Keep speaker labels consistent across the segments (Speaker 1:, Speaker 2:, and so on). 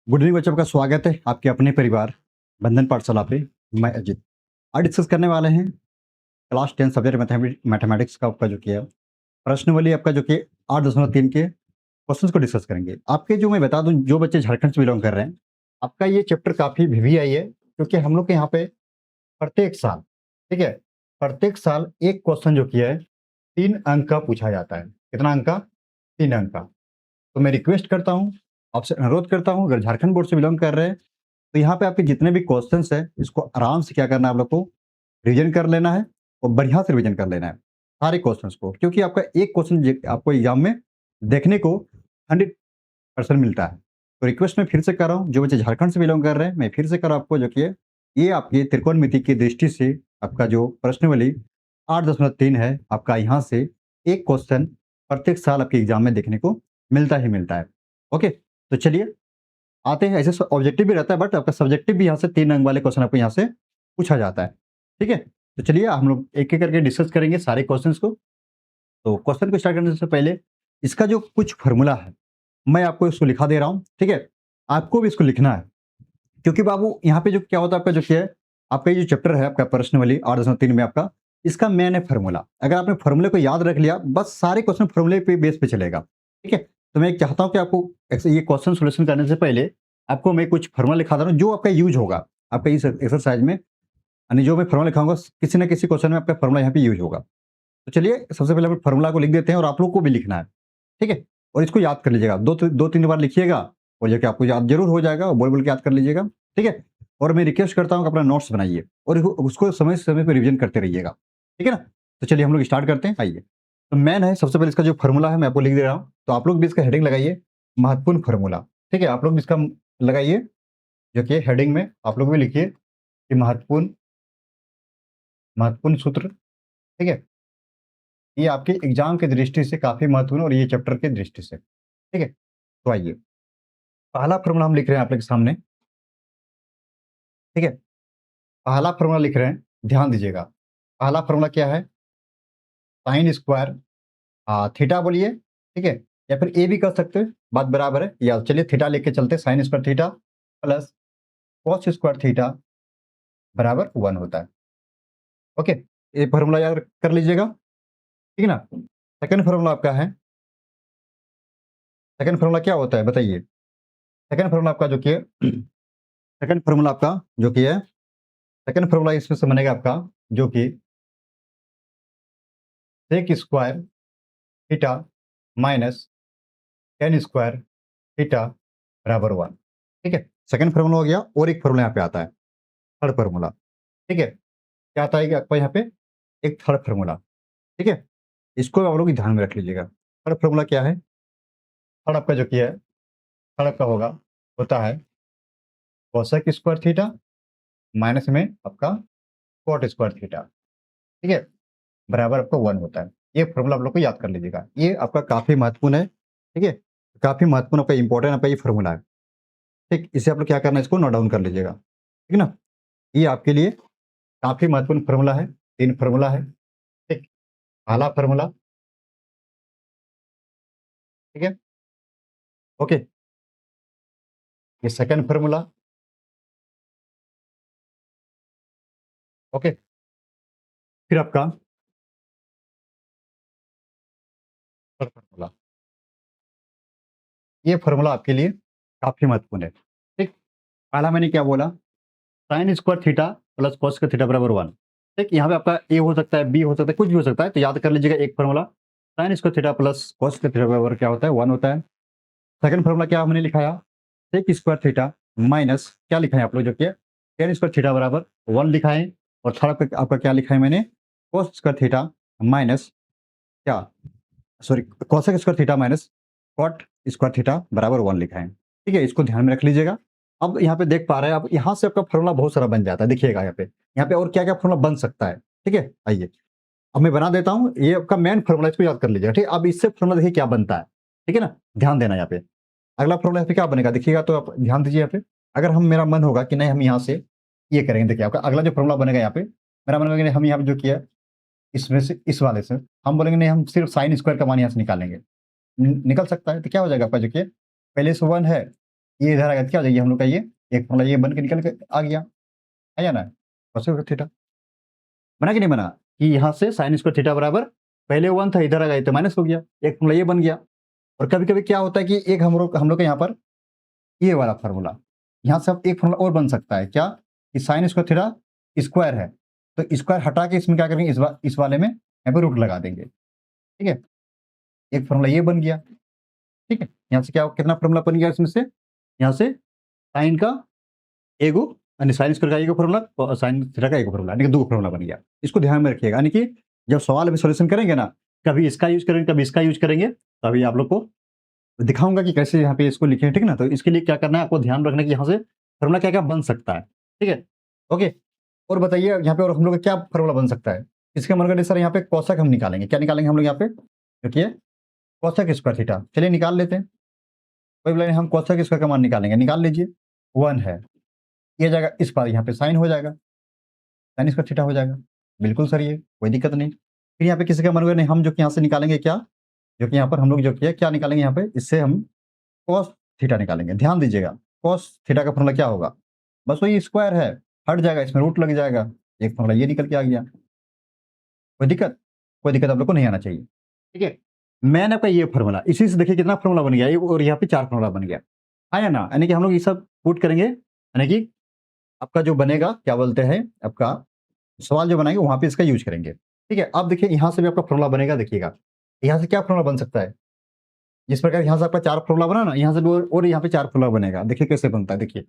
Speaker 1: Good evening बच्चों, आपका स्वागत है आपके अपने परिवार बंधन पाठशाला पे। मैं अजित आज डिस्कस करने वाले हैं क्लास 10 सब्जेक्ट मैथमेटिक्स का आपका जो किया प्रश्नावली आपका जो कि 8.3 के क्वेश्चंस को डिस्कस करेंगे। आपके जो मैं बता दूं, जो बच्चे झारखंड से बिलोंग कर रहे हैं, आपका ये चैप्टर काफ़ी वीवीआई है, क्योंकि हम लोग के यहाँ पे प्रत्येक साल, ठीक है, प्रत्येक साल एक क्वेश्चन जो किया है 3 अंक का पूछा जाता है। कितना अंक का? 3 अंक का। तो मैं रिक्वेस्ट करता हूँ, आपसे अनुरोध करता हूँ, अगर झारखंड बोर्ड से बिलोंग कर रहे हैं तो यहाँ पे आपके जितने भी क्वेश्चंस हैं, इसको आराम से क्या करना है, आप लोग को रिवीजन कर लेना है और बढ़िया से रिवीजन कर लेना है सारे क्वेश्चंस को, क्योंकि आपका एक क्वेश्चन आपको एग्जाम में देखने को 100% मिलता है। तो रिक्वेस्ट मैं फिर से कर रहा हूँ, जो बच्चे झारखंड से बिलोंग कर रहे हैं, मैं फिर से कर रहा हूँ आपको, जो कि ये आपकी त्रिकोणमिति की दृष्टि से आपका जो प्रश्नावली 8.3 है, आपका यहाँ से एक क्वेश्चन प्रत्येक साल आपके एग्जाम में देखने को मिलता ही मिलता है। ओके, तो चलिए आते हैं। ऐसे ऑब्जेक्टिव भी रहता है, बट आपका सब्जेक्टिव भी यहाँ से 3 अंक वाले क्वेश्चन आपको यहाँ से पूछा जाता है। ठीक है, तो चलिए हम लोग एक-एक करके डिस्कस करेंगे सारे क्वेश्चंस को। तो क्वेश्चन को स्टार्ट करने से पहले इसका जो कुछ फ़ॉर्मूला है, मैं आपको इसको लिखा दे रहा हूँ, ठीक है? आपको भी इसको लिखना है, क्योंकि बाबू यहाँ पे जो क्या होता है, आपका जो क्या है, आपका ये जो चैप्टर है आपका प्रश्नावली 8.3 में आपका, इसका मेन है फ़ॉर्मूला। अगर आपने फ़ॉर्मूले को याद रख लिया, बस सारे क्वेश्चन फ़ॉर्मूले पे बेस पे चलेगा। ठीक है? तो मैं चाहता हूँ कि आपको ऐसे ये क्वेश्चन सॉल्यूशन करने से पहले आपको मैं कुछ फ़ॉर्मूला लिखा दे रहा हूँ, जो आपका यूज़ होगा आपका इस एक्सरसाइज़ में, यानी जो मैं फ़ॉर्मूला लिखाऊँगा, किसी न किसी क्वेश्चन में आपका फ़ॉर्मूला यहाँ पे यूज़ होगा। तो चलिए सबसे पहले हम फ़ॉर्मूला को लिख देते हैं और आप लोग को भी लिखना है, ठीक है? और इसको याद कर लीजिएगा, 2-3 बार लिखिएगा और जो कि आपको याद ज़रूर हो जाएगा, और बोल-बोल के याद कर लीजिएगा, ठीक है? और मैं रिक्वेस्ट करता हूँ कि अपना नोट्स बनाइए और उसको समय-समय पे रिवीजन करते रहिएगा, ठीक है ना? तो चलिए हम लोग स्टार्ट करते हैं, आइए। तो मेन है, सबसे पहले इसका जो फ़ॉर्मूला है मैं आपको लिख दे रहा हूँ, तो आप लोग भी इसका हेडिंग लगाइए, महत्वपूर्ण फ़ॉर्मूला, ठीक है? आप लोग भी इसका लगाइए, जो कि हेडिंग में आप लोग भी लिखिए कि महत्वपूर्ण महत्वपूर्ण सूत्र, ठीक है? ये आपके एग्जाम की दृष्टि से काफ़ी महत्वपूर्ण और ये चैप्टर की दृष्टि से, ठीक है? तो आइए, पहला फ़ॉर्मूला हम लिख रहे हैं आप लोग के सामने, ठीक है? पहला फ़ॉर्मूला लिख रहे हैं, ध्यान दीजिएगा। पहला फ़ॉर्मूला क्या है? साइन स्क्वायर थीटा बोलिए, ठीक है? या फिर ए भी कर सकते हैं, बात बराबर है। या चलिए थीटा लेके चलते हैं, sine square theta plus cos square theta बराबर 1 होता है। ओके? ये फ़ॉर्मूला याद कर लीजिएगा, ठीक है ना? सेकंड फ़ॉर्मूला आपका है, सेकंड फ़ॉर्मूला क्या होता है बताइए? सेकंड फ़ॉर्मूला आपका जो कि है सेकंड फ़ॉर्मूला आपका जो कि है, सेकंड फ़ॉर्मूला इसमें से बनेगा आपका, जो कि sec square theta minus tan square theta बराबर 1, ठीक है? सेकंड फ़ॉर्मूला हो गया, और एक फ़ॉर्मूला यहाँ पे आता है, थर्ड फ़ॉर्मूला, ठीक है? क्या आता है कि आपको यहाँ पे एक थर्ड फ़ॉर्मूला, ठीक है? इसको आप लोग ध्यान में रख लीजिएगा। थर्ड फ़ॉर्मूला क्या है? थर्ड आपका जो कि है, थर्ड आपका होता है कोसेक स्क्वायर थीटा माइनस में आपका कॉट स्क्वायर थीटा, ठीक है? बराबर आपका 1 होता है। ये फ़ॉर्मूला आप लोग को याद कर लीजिएगा। ये आपका काफ़ी महत्वपूर्ण है, ठीक है? काफ़ी महत्वपूर्ण आपका इम्पोर्टेंट आपका ये फ़ॉर्मूला है, ठीक? इसे आप लोग क्या करना है, इसको नोट डाउन कर लीजिएगा, ठीक है ना? ये आपके लिए काफ़ी महत्वपूर्ण फ़ॉर्मूला है, 3 फ़ॉर्मूला है, ठीक? पहला फ़ॉर्मूला, ठीक है? ओके, ये सेकंड फ़ॉर्मूला, ओके? फिर आपका थर्ड फ़ॉर्मूला। ये फ़ॉर्मूला आपके लिए काफ़ी महत्वपूर्ण है, ठीक? पहला मैंने क्या बोला? Sine square theta plus cos square theta बराबर 1, ठीक? यहाँ पे आपका ए हो सकता है, बी हो सकता है, कुछ भी हो सकता है, तो याद कर लीजिएगा एक formula, sine square theta plus cos square theta बराबर क्या होता है? 1 होता है। सेकंड फ़ॉर्मूला क्या हमने लिखाया? सेक स्क्वायर थीटा माइनस क्या लिखा है आप लोग, जो कि टेन स्क्वायर थीटा बराबर 1 लिखा है, और थर्ड आपका क्या लिखा है मैंने? कॉस स्क्वायर थीटा माइनस क्या, sorry, cosec square theta minus cot square theta बराबर 1 लिखा है, ठीक है? इसको ध्यान में रख लीजिएगा। अब यहाँ पे देख पा रहे हैं आप, यहाँ से आपका फ़ॉर्मूला बहुत सारा बन जाता है, देखिएगा यहाँ पे और क्या-क्या फ़ॉर्मूला बन सकता है, ठीक है? आइए, अब मैं बना देता हूँ, ये आपका मेन फ़ॉर्मूला, इसको याद कर लीजिएगा, ठीक है? अब इससे फ़ॉर्मूला देखिए क्या बनता है, ठीक है ना? ध्यान देना यहाँ पे। अगला फ़ॉर्मूला यहाँ पे क्या बनेगा देखिएगा, तो आप ध्यान दीजिए यहाँ पे। अगर हम, मेरा मन होगा कि नहीं हम यहाँ से ये करेंगे, देखिए आपका अगला जो फ़ॉर्मूला बनेगा यहाँ पे, मेरा मन होगा कि नहीं हम यहाँ पे जो किया इसमें से, इस वाले से हम बोलेंगे नहीं, हम सिर्फ़ साइन स्क्वायर का मान यहाँ से निकालेंगे। निकल सकता है, तो क्या हो जाएगा आपका, जो कि पहले से 1 है, ये इधर आ गया, क्या हो जाएगी हम लोग का ये एक फॉर्मूला ये बन के निकल के आ गया, है ना, cosec थीटा बना कि नहीं बना, कि यहाँ से साइन स्क्वायर थीटा बराबर पहले 1 था, इधर आ गया तो माइनस हो गया, एक फॉर्मूला ये बन गया। और कभी-कभी क्या होता है कि एक हम लोग के यहाँ पर ये वाला फॉर्मूला, यहाँ से अब एक फॉर्मूला और बन सकता है, क्या, कि साइन स्क्वायर थीटा स्क्वायर है, तो स्क्वायर हटा के इसमें क्या करेंगे, इस वाले में यहाँ पे रूट लगा देंगे, ठीक है, एक फॉर्मूला ये बन गया, ठीक है। यहाँ से क्या कितना फॉर्मूला बन गया इसमें से, यहाँ से साइन का एगो यानी साइन स्क्वायर का एगो फॉर्मूला और साइन थीटा का एगो फॉर्मूला, यानी कि दो फॉर्मूला बन गया। इसको ध्यान में रखिएगा, यानी कि जब सवाल में सॉल्यूशन करेंगे ना, कभी इसका यूज करेंगे कभी इसका यूज करेंगे, तो अभी आप लोग को दिखाऊंगा कि कैसे यहाँ पे इसको लिखें, ठीक है ना। तो इसके लिए क्या करना है, आपको ध्यान रखना कि यहाँ से फॉर्मूला क्या क्या बन सकता है, ठीक है, ओके। और बताइए यहाँ पे और हम लोग का क्या फॉर्मूला बन सकता है, इसका मन करें सर यहाँ पे कोसेक हम निकालेंगे, क्या निकालेंगे हम लोग यहाँ पे, क्योंकि कोसेक स्क्वायर थीटा, चलिए निकाल लेते हैं। कोई बोला हम कोसेक स्क्वायर का मान निकालेंगे, निकाल लीजिए, 1 है, ये जाएगा इस पर, यहाँ पे साइन हो जाएगा, साइन स्क्वायर थीटा हो जाएगा, बिल्कुल सर, ये कोई दिक्कत नहीं। फिर यहाँ पे किसी का मन हुआ नहीं, हम जो कि यहाँ से निकालेंगे क्या, जो कि यहाँ पर हम लोग जो किया क्या निकालेंगे, यहाँ पे इससे हम कॉस थीटा निकालेंगे। ध्यान दीजिएगा, कॉस थीटा का फॉर्मूला क्या होगा, बस वही स्क्वायर है, हट जाएगा, इसमें रूट लग जाएगा, एक फॉर्मूला ये निकल के आ गया, कोई दिक्कत आप लोग को नहीं आना चाहिए, ठीक है। मैंने आपका ये फॉर्मूला, इसी से देखिए कितना फॉर्मूला बन गया, और यहाँ पे 4 फॉर्मूला बन गया, है ना, यानी कि हम लोग ये सब पुट करेंगे, यानी कि आपका जो बनेगा क्या बोलते हैं, आपका सवाल जो बनाएंगे वहां पे इसका यूज करेंगे, ठीक है। अब देखिए यहाँ से भी आपका फॉर्मूला बनेगा, देखिएगा यहाँ से क्या फॉर्मूला बन सकता है, जिस प्रकार यहाँ से आपका 4 फॉर्मूला बना ना, यहाँ से भी और यहाँ पे 4 फॉर्मूला बनेगा, देखिए कैसे बनता है। देखिए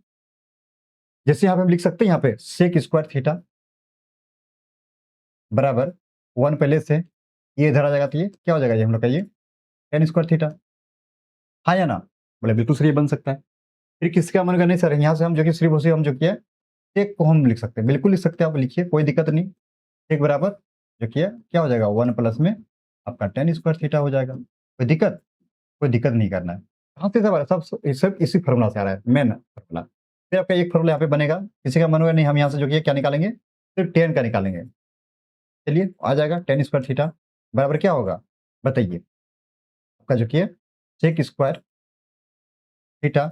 Speaker 1: जैसे यहाँ पे हम लिख सकते हैं, यहाँ पे सेक स्क्वायर थीटा बराबर 1 पहले से, ये इधर आ जाएगा, तो ये क्या हो जाएगा, ये हम लोग का ये tan स्क्वायर थीटा, हाँ या ना, बोले बिल्कुल सही बन सकता है। फिर किसका मन का नहीं सर, यहाँ से हम जो कि सिर्फ उसे हम जो किया एक को हम लिख सकते हैं, बिल्कुल लिख सकते हैं, आप लिखिए, कोई दिक्कत नहीं, एक बराबर जो किया क्या हो जाएगा 1 प्लस में आपका tan स्क्वायर थीटा हो जाएगा, कोई दिक्कत नहीं करना है। कहाँ से सब इसी फॉर्मूला से आ रहा है, मेन फॉर्मूला। फिर आपका एक फॉर्मूला यहाँ पे बनेगा, किसी का मन हुआ नहीं, हम यहाँ से जो किया क्या निकालेंगे, सिर्फ tan का निकालेंगे, चलिए आ जाएगा tan स्क्वायर थीटा बराबर क्या होगा बताइए, आपका जो किया सेक स्क्वायर थीटा,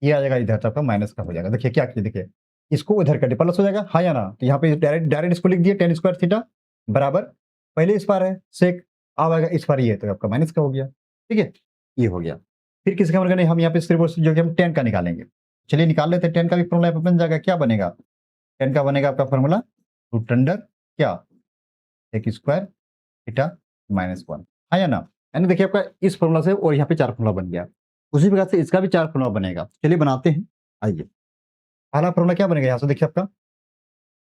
Speaker 1: ये आ जाएगा इधर, तो आपका माइनस का हो जाएगा। देखिए क्या किया, देखिए इसको उधर कर दिया, प्लस हो जाएगा, हाँ या ना, तो यहाँ पे डायरेक्ट इसको लिख दिया tan स्क्वायर थीटा बराबर, पहले इस बार है सेक, अब आएगा इस बार ये, तो आपका माइनस का हो गया, ठीक है, ये हो गया। फिर किसका मतलब नहीं, हम यहाँ पे सिर्फ जो कि हम tan का निकालेंगे, चलिए निकाल लेते हैं, tan का भी फॉर्मूला बन जाएगा, क्या बनेगा, tan का बनेगा आपका फॉर्मूला रूट अंडर क्या सेक स्क्वायर थीटा -1, हाँ या ना, यानी देखिए आपका इस फॉर्मूला से और यहाँ पे 4 फॉर्मूला बन गया, उसी प्रकार से इसका भी 4 फॉर्मूला बनेगा, चलिए बनाते हैं। आइए पहला फॉर्मूला क्या बनेगा, यहाँ से देखिए आपका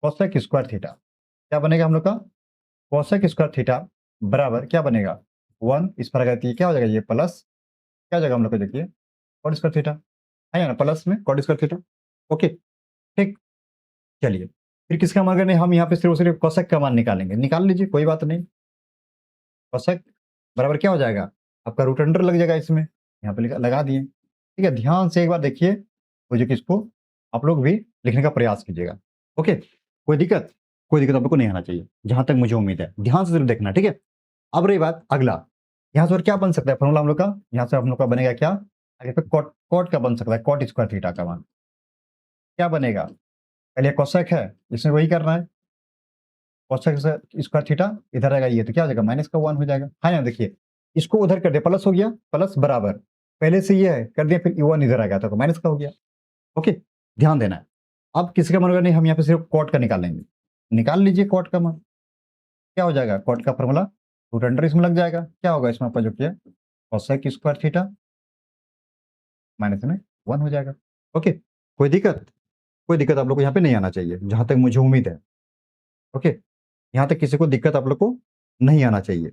Speaker 1: कोसेक स्क्वायर थीटा, क्या बनेगा हम लोग का कोसेक स्क्वायर थीटा बराबर क्या बनेगा 1, इस पर अगर क्या हो जाएगा ये प्लस, क्या हो जाएगा हम लोग को देखिए कॉट स्क्वायर थीटा, है ना, प्लस में कॉट स्क्वायर थीटा, ओके ठीक। चलिए फिर किसका मान करने, हम यहाँ पे सिर्फ कोसेक का मान निकालेंगे, निकाल लीजिए कोई बात नहीं, कोसेक बराबर क्या हो जाएगा आपका रूट अंडर लग जाएगा, इसमें यहाँ पे लगा दिए, ठीक है। ध्यान से एक बार देखिए, वो जो कि इसको आप लोग भी लिखने का प्रयास कीजिएगा, ओके, कोई दिक्कत आप लोग को नहीं आना चाहिए, जहां तक मुझे उम्मीद है, ध्यान से सिर्फ देखना, ठीक है। अब रही बात अगला, यहाँ से और क्या बन सकता है फॉर्मूला हम लोग का, यहाँ से हम लोग का बनेगा क्या, आगे पे कॉट का बन सकता है, कॉट स्क्वायर थीटा का मान क्या बनेगा, पहले कोसेक है, इसमें वही करना है, कोसेक स्क्वायर थीटा इधर आएगा, ये तो क्या हो जाएगा -1 हो जाएगा, हाँ ना, देखिए इसको उधर कर दिया, प्लस हो गया, प्लस बराबर पहले से ये है कर दिया, फिर 1 इधर आ गया तो माइनस का हो गया, ओके, ध्यान देना है। अब किसी का मन होगा नहीं, हम यहाँ पे सिर्फ कॉट का निकालेंगे, निकाल लीजिए कॉट का मान, क्या हो जाएगा कॉट का फॉर्मूला रूट अंडर इसमें लग जाएगा, क्या होगा इसमें आपका जो किया कोसेक स्क्वायर थीटा माइनस में 1 हो जाएगा, ओके, कोई दिक्कत आप लोग को यहाँ पे नहीं आना चाहिए, जहां तक मुझे उम्मीद है, ओके, यहाँ तक किसी को दिक्कत आप लोग को नहीं आना चाहिए,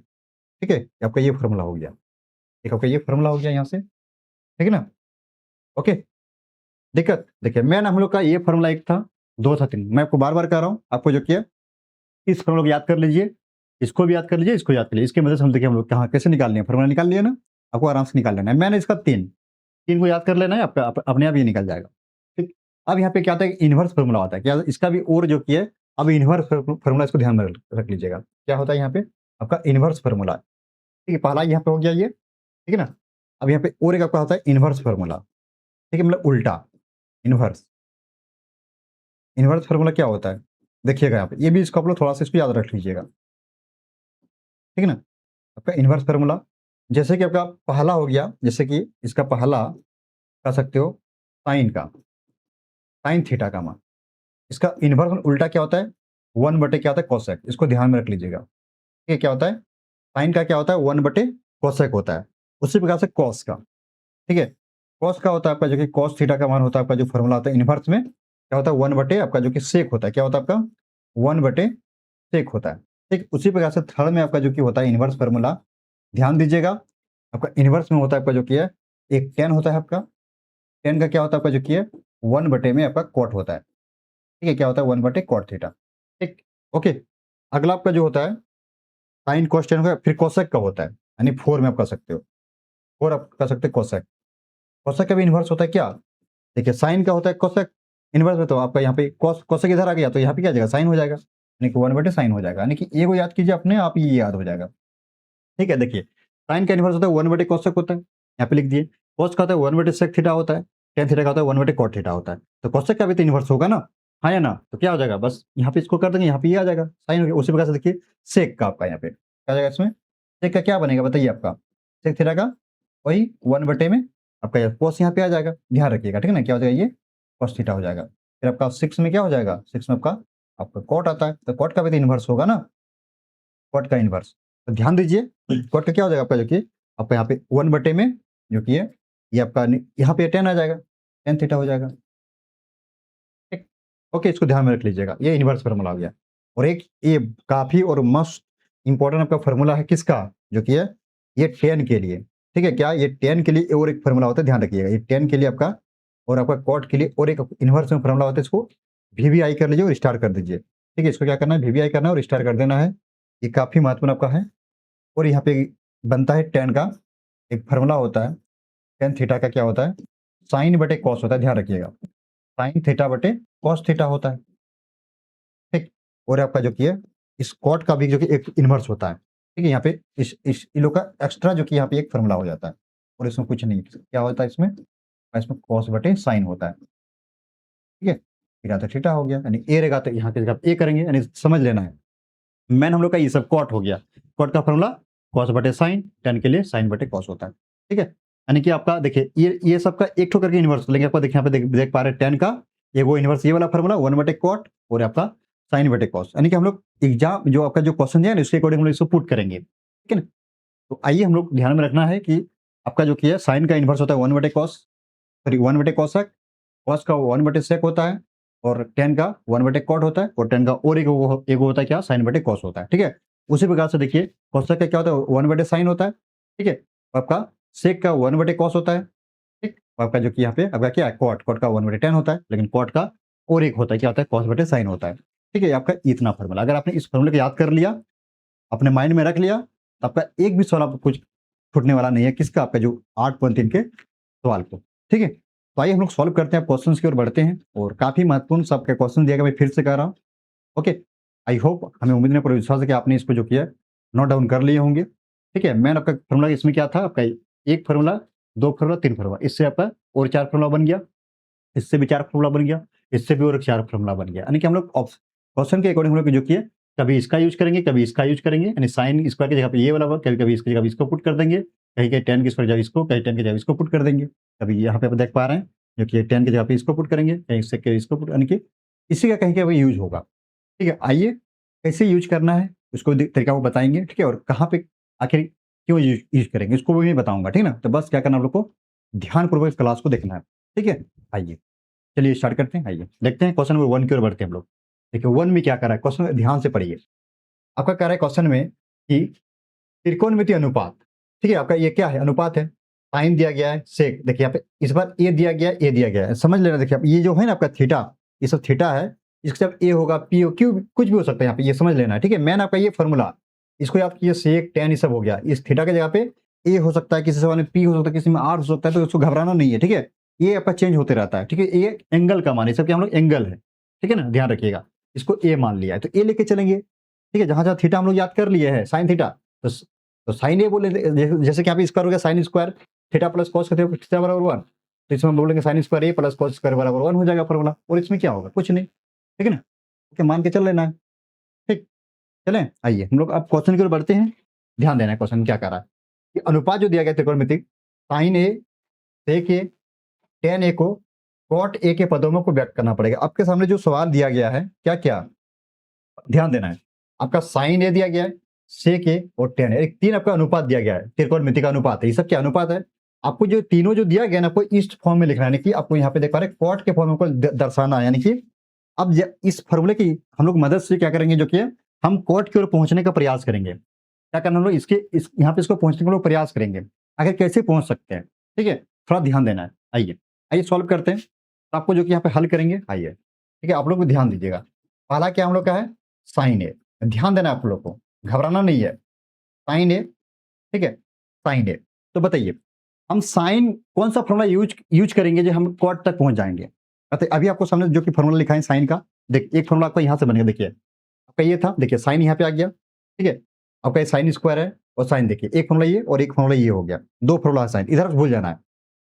Speaker 1: ठीक है। आपका ये फॉर्मूला हो गया, एक आपका ये फॉर्मूला हो गया यहाँ से, ठीक है ना, ओके। दिक्कत देखिए मैन हम लोग का ये फॉर्मूला एक था, 2 था, 3, मैं आपको बार बार कह रहा हूँ, आपको जो किया इस फॉर्मूला को याद कर लीजिए, इसको भी याद कर लीजिए, इसको याद कर लीजिए, इसकी मदद से हम देखिए हम लोग कहाँ कैसे निकाल लिए, फॉर्मूला निकाल लिया ना, आपको आराम से निकाल लेना है, मैंने इसका 3 को याद कर लेना है, आपका अपने आप ये निकल जाएगा, ठीक। अब यहाँ पे क्या आता है इनवर्स फॉर्मूला आता है, क्या इसका भी और जो किया है, अब इनवर्स फॉर्मूला इसको ध्यान में रख लीजिएगा, क्या होता है यहाँ पे आपका इनवर्स फॉर्मूला, ठीक है, पहला यहाँ पे हो गया ये, ठीक है ना। अब यहाँ पे और एक आपका होता है इनवर्स फॉर्मूला, ठीक है, मतलब उल्टा, इन्वर्स। इन्वर्स फार्मूला क्या होता है? देखिएगा यहाँ पे, ये भी इसको आप लोग थोड़ा सा इसको याद रख लीजिएगा, ठीक है ना? आपका इन्वर्स फार्मूला, जैसे कि आपका पहला हो गया, जैसे कि इसका पहला कह सकते हो साइन का, साइन थीटा का मान, इसका इन्वर्स उल्टा क्या होता है? 1 बटे क्या होता है? कोसेक। इसको ध्यान में रख लीजिएगा। ठीक है, क्या होता है? साइन का क्या होता है? 1 बटे कोसेक होता है। उसी प्रकार से कॉस का, ठीक है, कॉस का होता है आपका जो कि कॉस थीटा का मान होता है आपका, जो फॉर्मूला होता है इन्वर्स में क्या होता है? 1 बटे आपका जो कि सेक होता है, क्या होता है आपका? 1 बटे सेक होता है। ठीक, उसी प्रकार से थर्ड में आपका जो कि होता है इन्वर्स फार्मूला, ध्यान दीजिएगा, आपका इन्वर्स में होता है आपका जो कि है एक टेन होता है आपका, टेन का क्या होता है आपका जो कि है 1 बटे में आपका कॉट होता है। ठीक है, क्या होता है? 1 बटे कॉट थीटा। ठीक, ओके। अगला आपका जो होता है साइन कॉस टेन का, फिर कोसेक का होता है, यानी 4 में आप कर सकते हो, 4 आप कर सकते हो कोसेक। कोसेक का भी इन्वर्स होता है क्या? देखिए, साइन का होता है कोसेक, इन्वर्स में तो आपका यहाँ पे कॉस, कोसेक इधर आ गया तो यहाँ पे क्या आ जाएगा? साइन हो जाएगा, यानी कि 1 बटे साइन हो जाएगा, यानी कि ए को याद कीजिए अपने आप, ये याद हो जाएगा। ठीक है, देखिए, साइन का इन्वर्स होता है 1 बटे कोसेक होता है, यहाँ पे लिख दिए। कॉस का होता है 1 बटे सेक थीटा होता है, टेन थीटा का होता है 1 बटे कॉट थीटा होता है। तो कोसेक का भी तो इन्वर्स होगा ना, हाँ या ना? तो क्या हो जाएगा? बस यहाँ पे इसको कर देंगे, यहाँ पे ये आ जाएगा, साइन हो गया। उसी प्रकार से देखिए सेक का आपका यहाँ पे क्या आ जाएगा, इसमें सेक का क्या बनेगा बताइए आपका? सेक थीटा का वही 1 बटे में आपका कॉस यहाँ पे आ जाएगा, ध्यान रखिएगा, ठीक है ना? क्या हो जाएगा? ये कॉस थीटा हो जाएगा। फिर आपका 6 में क्या हो जाएगा? 6 में आपका आपका कॉट आता है, तो कॉट का भी तो इन्वर्स होगा ना, कॉट का इन्वर्स। तो ध्यान दीजिए, कॉट का क्या हो जाएगा आपका जो कि आपका यहाँ पे 1 बटे में जो कि है ये आपका यहाँ पे 10 आ जाएगा, 10 थीटा हो जाएगा। ठीक, ओके, इसको ध्यान में रख लीजिएगा, ये इन्वर्स फार्मूला हो गया। और एक ये काफी और मस्ट इंपॉर्टेंट आपका फार्मूला है किसका? जो कि है ये 10 के लिए। ठीक है, क्या ये 10 के लिए और एक फार्मूला होता है, ध्यान रखिएगा, ये 10 के लिए आपका और आपका कॉट के लिए और एक इन्वर्स में फार्मूला होता है, इसको वीवीआई कर लीजिए और स्टार कर दीजिए। ठीक है, इसको क्या करना है? वीवीआई करना है और स्टार कर देना है। ये काफी महत्वपूर्ण आपका है। और यहाँ पे बनता है टेन का एक फार्मूला होता है, टेन थीटा का क्या होता है? साइन बटे कॉस होता है, ध्यान रखिएगा, साइन थीटा बटे कॉस थीटा होता है। ठीक, और आपका जो कि है इस कॉट का भी जो कि एक इन्वर्स होता है। ठीक है, यहाँ पे इस इन लोग का एक्स्ट्रा जो कि यहाँ पे एक फार्मूला हो जाता है, और इसमें कुछ नहीं, क्या होता है इसमें? इसमें कॉस बटे साइन होता है। ठीक है, फिर यहाँ तो थीटा हो गया, यानी ए रहेगा तो यहाँ की जगह ए करेंगे, यानी समझ लेना है। मेन हम लोग का ये सब कॉट हो गया, कॉट का फार्मूला कॉस बटे साइन, टेन के लिए साइन बटे कॉस होता है। ठीक है, यानी कि आपका देखिए ये सबका एक ठो करके इन्वर्स लेंगे, आपको देखिए यहाँ पे देख पा रहे हैं टेन का ये वो इन्वर्स, ये वाला फार्मूला 1 बटे कॉट और आपका साइन बटे कॉस, यानी कि हम लोग एग्जाम जो आपका जो क्वेश्चन है ना उसके अकॉर्डिंग हम लोग इसको पुट करेंगे। ठीक है ना? तो आइए हम लोग ध्यान में रखना है कि आपका जो कि है साइन का इन्वर्स होता है 1 बटे कॉस, सॉरी 1 बटे कॉसेक, कॉस का 1 बटे सेक होता है, और टेन का 1 बटे कॉट होता है, और टेन का और एक होता है क्या? साइन बटे कॉस होता है। ठीक है, उसी प्रकार से देखिए कोसेक का क्या होता है? 1 बटे साइन होता है। ठीक है, आपका सेक का 1 बटे कॉस होता है। ठीक, आपका जो कि यहाँ पे आपका क्या है? कॉट, कॉट का 1 बटे टेन होता है, लेकिन कॉट का और एक होता है, क्या होता है? कॉस बटे साइन होता है। ठीक है, आपका इतना फार्मूला, अगर आपने इस फार्मूले को याद कर लिया, अपने माइंड में रख लिया, तो आपका एक भी सवाल आपको कुछ छूटने वाला नहीं है, किसका? आपका जो 8.3 के सवाल को। ठीक है, तो आइए हम लोग सॉल्व करते हैं, क्वेश्चंस की ओर बढ़ते हैं, और काफी महत्वपूर्ण सबके क्वेश्चन दिया गया, मैं फिर से कह रहा हूँ। ओके, आई होप, हमें उम्मीद नहीं, पूरा विश्वास है कि आपने इसको जो किया नोट डाउन कर लिए होंगे। ठीक है, मैंने आपका फार्मूला इसमें क्या था? आपका एक फार्मूला, दो फार्मूला, तीन फार्मूला, इससे आपका और 4 फार्मूला बन गया, इससे भी 4 फार्मूला बन गया, इससे भी और 4 फार्मूला बन गया, यानी कि हम लोग क्वेश्चन के अकॉर्डिंग हम लोग जो किए, कभी इसका यूज करेंगे, कभी इसका यूज करेंगे, यानी साइन स्क्वायर की जगह पे ये वाला होगा, कभी कभी इसकी जगह इसको पुट कर देंगे, कहीं कहीं टेन की स्क्वायर जगह इसको, कहीं टेन की जगह इसको पुट कर देंगे, कभी यहाँ पे आप देख पा रहे हैं जो कि टेन की जगह पे इसको पुट करेंगे, कहीं इससे इसको पुट, यानी कि इसी का कहीं कहीं यूज होगा। ठीक है, आइए कैसे यूज करना है उसको तरीका वो बताएंगे। ठीक है, और कहाँ पे आखिर क्यों यूज करेंगे उसको भी मैं बताऊंगा। ठीक है ना? तो बस क्या करना, आप लोग को ध्यानपूर्वक इस क्लास को देखना है। ठीक है, आइए चलिए स्टार्ट करते हैं, आइए देखते हैं क्वेश्चन नंबर 1 की ओर बढ़ते हैं हम लोग। देखिए 1 में क्या कर रहा है क्वेश्चन, ध्यान से पढ़िए। आपका कह रहा है क्वेश्चन में कि त्रिकोणमितीय अनुपात, ठीक है, आपका ये क्या है? अनुपात है, साइन दिया गया है, सेक, देखिए यहाँ पे इस बार ए दिया गया है, ए दिया गया है, समझ लेना। देखिए ये जो है ना आपका थीटा, ये सब थीटा है, इसके साथ ए होगा, पी हो, क्यू, कुछ भी हो सकता है यहाँ पे, ये समझ लेना है। ठीक है, मैंने आपका ये फॉर्मूला, इसको याद कीजिए, सेक टेन ये सब हो गया, इस थीटा की जगह पे ए हो सकता है, किसी सवाल में पी हो सकता है, किसी में आर हो सकता है, तो उसको घबराना नहीं है। ठीक है, ये आपका चेंज होते रहता है। ठीक है, ये एंगल का मान है, सब हम लोग एंगल है। ठीक है ना, ध्यान रखिएगा, इसको ए मान लिया है तो ए लेके चलेंगे। ठीक है, जहां जहां थीटा हम लोग याद कर लिए हैं, साइन थीटा, तो साइन ए बोले, जैसे कि यहाँ पे स्क्वायर हो गया, sine square theta plus cos theta बराबर 1, तो इसमें हम बोलेंगे साइन स्क्वायर ए प्लस कॉस स्क्वायर बराबर 1 हो जाएगा फॉर्मूला, और इसमें क्या होगा, कुछ नहीं, ठीक है ना। ओके, मान के चल लेना है, ठीक। चलें, आइए हम लोग अब क्वेश्चन की ओर बढ़ते हैं। ध्यान देना है क्वेश्चन क्या कर रहा है कि अनुपात जो दिया गया त्रिकोणमिति साइन ए सेक ए tan ए को cot ए के पदों में को व्यक्त करना पड़ेगा। आपके सामने जो सवाल दिया गया है क्या क्या ध्यान देना है, आपका साइन ए दिया गया है, सेक ए और tan ए, एक तीन आपका अनुपात दिया गया है, त्रिकोणमिति का अनुपात है। ये सब क्या अनुपात है, आपको जो तीनों जो दिया गया ना आपको इस फॉर्म में लिखना है, यानी कि आपको यहाँ पे देख पा रहे कॉट के फॉर्म में को दर्शाना है। यानी कि अब इस फॉर्मूले की हम लोग मदद से क्या करेंगे, जो कि हम कॉट की ओर पहुंचने का प्रयास करेंगे। क्या करना हम लोग इसके यहाँ पे इसको पहुंचने का लोग प्रयास करेंगे, आखिर कैसे पहुंच सकते हैं, ठीक है, थोड़ा ध्यान देना है। आइए आइए सॉल्व करते हैं। तो आपको जो कि यहाँ पे हल करेंगे, आइए, ठीक है, आप लोग भी ध्यान दीजिएगा। पहला क्या हम लोग का है, साइन ए, ध्यान देना है आप लोग को, घबराना नहीं है, साइन ए, ठीक है, साइन ए। तो बताइए हम साइन कौन सा फॉर्मूला यूज करेंगे जो हम कॉट तक पहुंच जाएंगे। अभी आपको सामने जो कि फॉर्मूला लिखा है साइन का, देखिए एक फॉर्मूला आपका यहाँ से बनेगा, देखिए आपका ये था, देखिए साइन यहाँ पे आ गया, ठीक है, आपका ये साइन स्क्वायर है और साइन, देखिए एक फॉर्मूला ये और एक फॉर्मूला ये हो गया, दो फॉर्मूला है साइन, इधर भूल जाना है।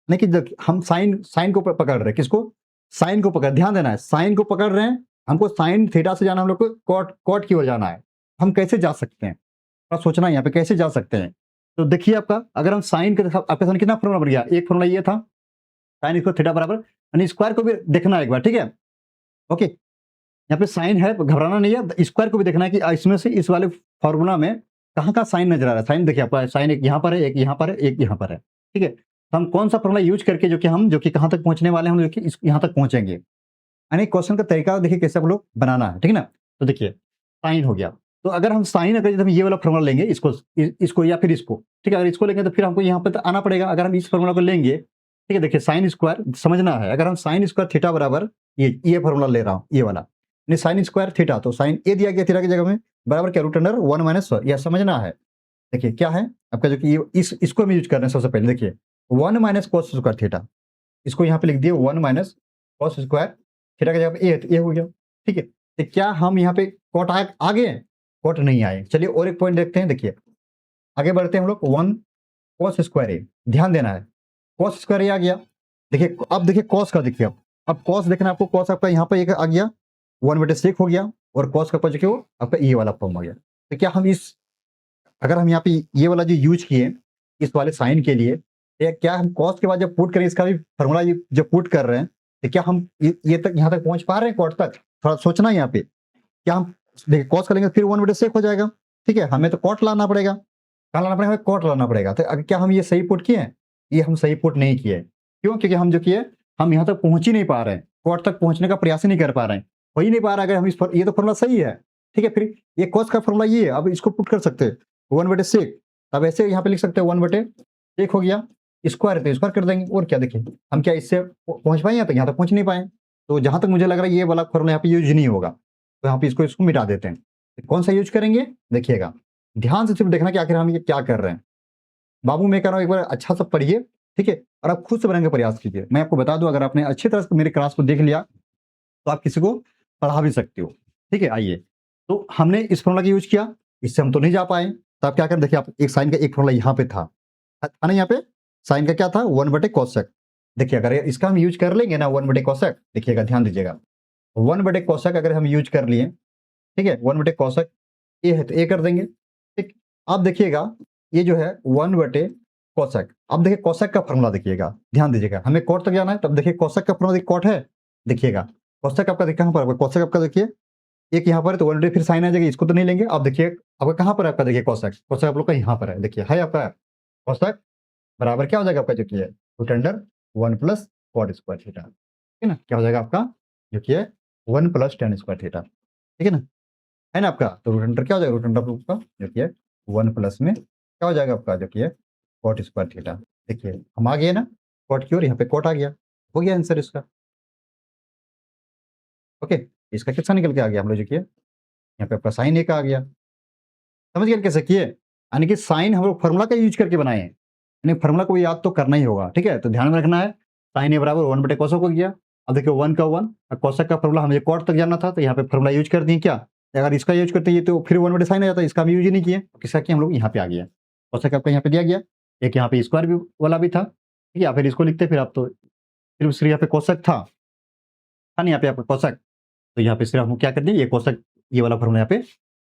Speaker 1: नहीं कि हम साइन को पकड़ रहे हैं, किसको, साइन को पकड़, ध्यान देना है, साइन को पकड़ रहे हैं, हमको साइन थीटा से जाना, हम लोग को कॉट की ओर जाना है। हम कैसे जा सकते हैं, थोड़ा सोचना है यहाँ पे कैसे जा सकते हैं। तो देखिए आपका अगर हम साइन के आपके सामने कितना फॉर्मूला बन गया, एक फॉर्मूला ये था साइन स्क्वायर थीटा बराबर, यानी स्क्वायर को भी देखना है एक बार, ठीक है। ओके, यहाँ पे साइन है, घबराना नहीं है, स्क्वायर को भी देखना है कि इसमें से इस वाले फॉर्मूला में कहाँ का साइन नजर आ रहा है। साइन देखिए आपका साइन एक यहाँ पर है, एक यहाँ पर है, एक यहाँ पर है, ठीक है। तो हम कौन सा फॉर्मूला यूज करके जो कि कहाँ तक पहुंचने वाले हैं, हम जो कि यहाँ तक पहुंचेंगे, यानी क्वेश्चन का तरीका देखिए कैसे आप लोग बनाना है, ठीक है ना। तो देखिए साइन हो गया, तो अगर हम साइन अगर हम ये वाला फॉर्मूला लेंगे, इसको या फिर इसको, ठीक है, अगर इसको लेंगे तो फिर हमको यहाँ पर आना पड़ेगा। अगर हम इस फॉर्मूला को लेंगे, ठीक है, देखिए साइन स्क्वायर समझना है, अगर हम साइन स्क्वायर थीटा बराबर ये फॉर्मूला ले रहा हूँ, ये वाला साइन स्क्वायर थीटा, तो साइन ए दिया गया थीटा की जगह में बराबर क्या रूट अंडर 1 माइनस, यह समझना है। देखिए क्या है आपका जो कि ये इसको हम यूज कर रहे हैं सबसे पहले, देखिए 1 माइनस कॉस स्क्वायर थीटा, इसको यहाँ पे लिख दिए 1 माइनस कॉस स्क्वायर थीटा की जगह पे ए हो गया, ठीक है। तो क्या हम यहाँ पे कॉट आ गए, कॉट नहीं आए। चलिए और एक पॉइंट देखते हैं, देखिए आगे बढ़ते हैं हम लोग, 1 कॉस स्क्वायर ए, ध्यान देना है, कॉस स्क्वायर ए आ गया। देखिए अब देखिए कॉस का, देखिए अब कॉस देखना आपको, कॉस आपका यहाँ पे एक आ गया 1/6 हो गया, और कॉस का जो आपका ये वाला फॉर्म आ गया। तो क्या हम अगर हम यहाँ पे ये वाला जो यूज किए इस वाले साइन के लिए, या क्या हम कॉस के बाद जब पुट करें, इसका भी फॉर्मूला जब पुट कर रहे हैं, तो क्या हम ये तक यहाँ तक पहुंच पा रहे हैं कॉट तक, थोड़ा सोचना है यहाँ पे। क्या हम देखिए कॉस करेंगे फिर 1/6 हो जाएगा, ठीक है, हमें तो कॉट लाना पड़ेगा, कहाँ लाना पड़ेगा, हमें कॉट लाना पड़ेगा। तो अगर क्या हम ये सही पुट किए हैं, ये हम सही पुट नहीं किए, क्यों, क्योंकि हम जो किए हम यहाँ तक पहुंच ही नहीं पा रहे हैं, कॉट तक पहुंचने का प्रयास ही नहीं कर पा रहे हैं, हो ही नहीं पा रहा। अगर हम ये तो फॉर्मूला सही है, ठीक है, फिर ये कॉस का फॉर्मूला ये है, अब इसको पुट कर सकते हैं 1/6, अब ऐसे यहाँ पे लिख सकते हैं 1/1 हो गया, स्क्वायर तो स्क्वायर कर देंगे, और क्या देखिए हम क्या इससे पहुंच पाए, यहाँ तक पहुंच नहीं पाए। तो जहां तक मुझे लग रहा है ये वाला फॉर्मूला यहाँ पे यूज नहीं होगा, तो यहाँ पे इसको मिटा देते हैं। तो कौन सा यूज करेंगे, देखिएगा ध्यान से सिर्फ देखना कि आखिर हम ये क्या कर रहे हैं। बाबू मैं कह रहा हूँ एक बार अच्छा सा पढ़िए, ठीक है, और आप खुद से बनाने का प्रयास कीजिए। मैं आपको बता दूं, अगर आपने अच्छी तरह से मेरे क्लास को देख लिया तो आप किसी को पढ़ा भी सकते हो, ठीक है। आइए, तो हमने इस फॉर्मूला का यूज किया, इससे हम तो नहीं जा पाए, तो आप क्या करें, देखिए आप एक साइन का एक फॉर्मूला यहाँ पे था ना, यहाँ पे साइन का क्या था 1/cosec। देखिए अगर इसका हम यूज कर लेंगे ना 1/cosec, देखिएगा ध्यान दीजिएगा 1/cosec अगर हम यूज कर लिए, ठीक है, 1/cosec ए है तो ए कर देंगे, ठीक। अब देखिएगा ये जो है 1/cosec, अब देखिए cosec का फॉर्मूला देखिएगा, ध्यान दीजिएगा, हमें कॉट तक जाना है, तब देखिए cosec का फॉर्मूला कॉट है, देखिएगा cosec आपका कहाँ पर, cosec आपका देखिए एक यहाँ पर है तो 1 फिर साइन आ जाएगा, इसको तो नहीं लेंगे। अब देखिए आपका कहाँ पर है, आपका देखिए cosec आप लोग का यहाँ पर है, देखिए है आपका cosec बराबर क्या हो जाएगा आपका जो कि है root under 1 plus cot square theta, ठीक है ना, क्या हो जाएगा आपका जो कि है 1 प्लस tan स्क्वायर थीटा, ठीक है ना, है ना आपका। तो रूट अंडर क्या हो जाएगा, रूट अंडर आपका जो कि है 1 प्लस में क्या हो जाएगा आपका जो कि है कॉट स्क्वायर थीटा। देखिए हम आ गए ना कॉट की ओर, यहाँ पे कॉट आ गया, हो गया आंसर इसका। ओके, इसका कितना निकल के आ गया हम लोग जो कि यहाँ पे आपका साइन एक आ गया, समझ गए कैसे किए, यानी कि साइन हम लोग फॉर्मूला का यूज करके बनाए हैं, यानी फॉर्मूला को याद तो करना ही होगा, ठीक है। तो ध्यान में रखना है साइन ए बराबर 1/cosec हो गया। अब देखिए 1 का 1, cosec का फॉर्मूला हमें कॉट तक जाना था, तो यहाँ पे फॉर्मूला यूज कर दिए। क्या अगर इसका यूज करते हैं तो फिर 1/sin आ जाता है, इसका हम यूज ही नहीं किए, किसका किया हम लोग यहाँ पे आ गया, cosec आपका यहाँ पे दिया गया, एक यहाँ पे स्क्वायर भी वाला भी था, ठीक है, फिर इसको लिखते फिर आप तो फिर सिर्फ यहाँ पे कोशक था ना यहाँ पे आपका कोशक, तो यहाँ पे सिर्फ हम क्या कर दिए, ये कोशक ये वाला फॉर्मूला यहाँ पे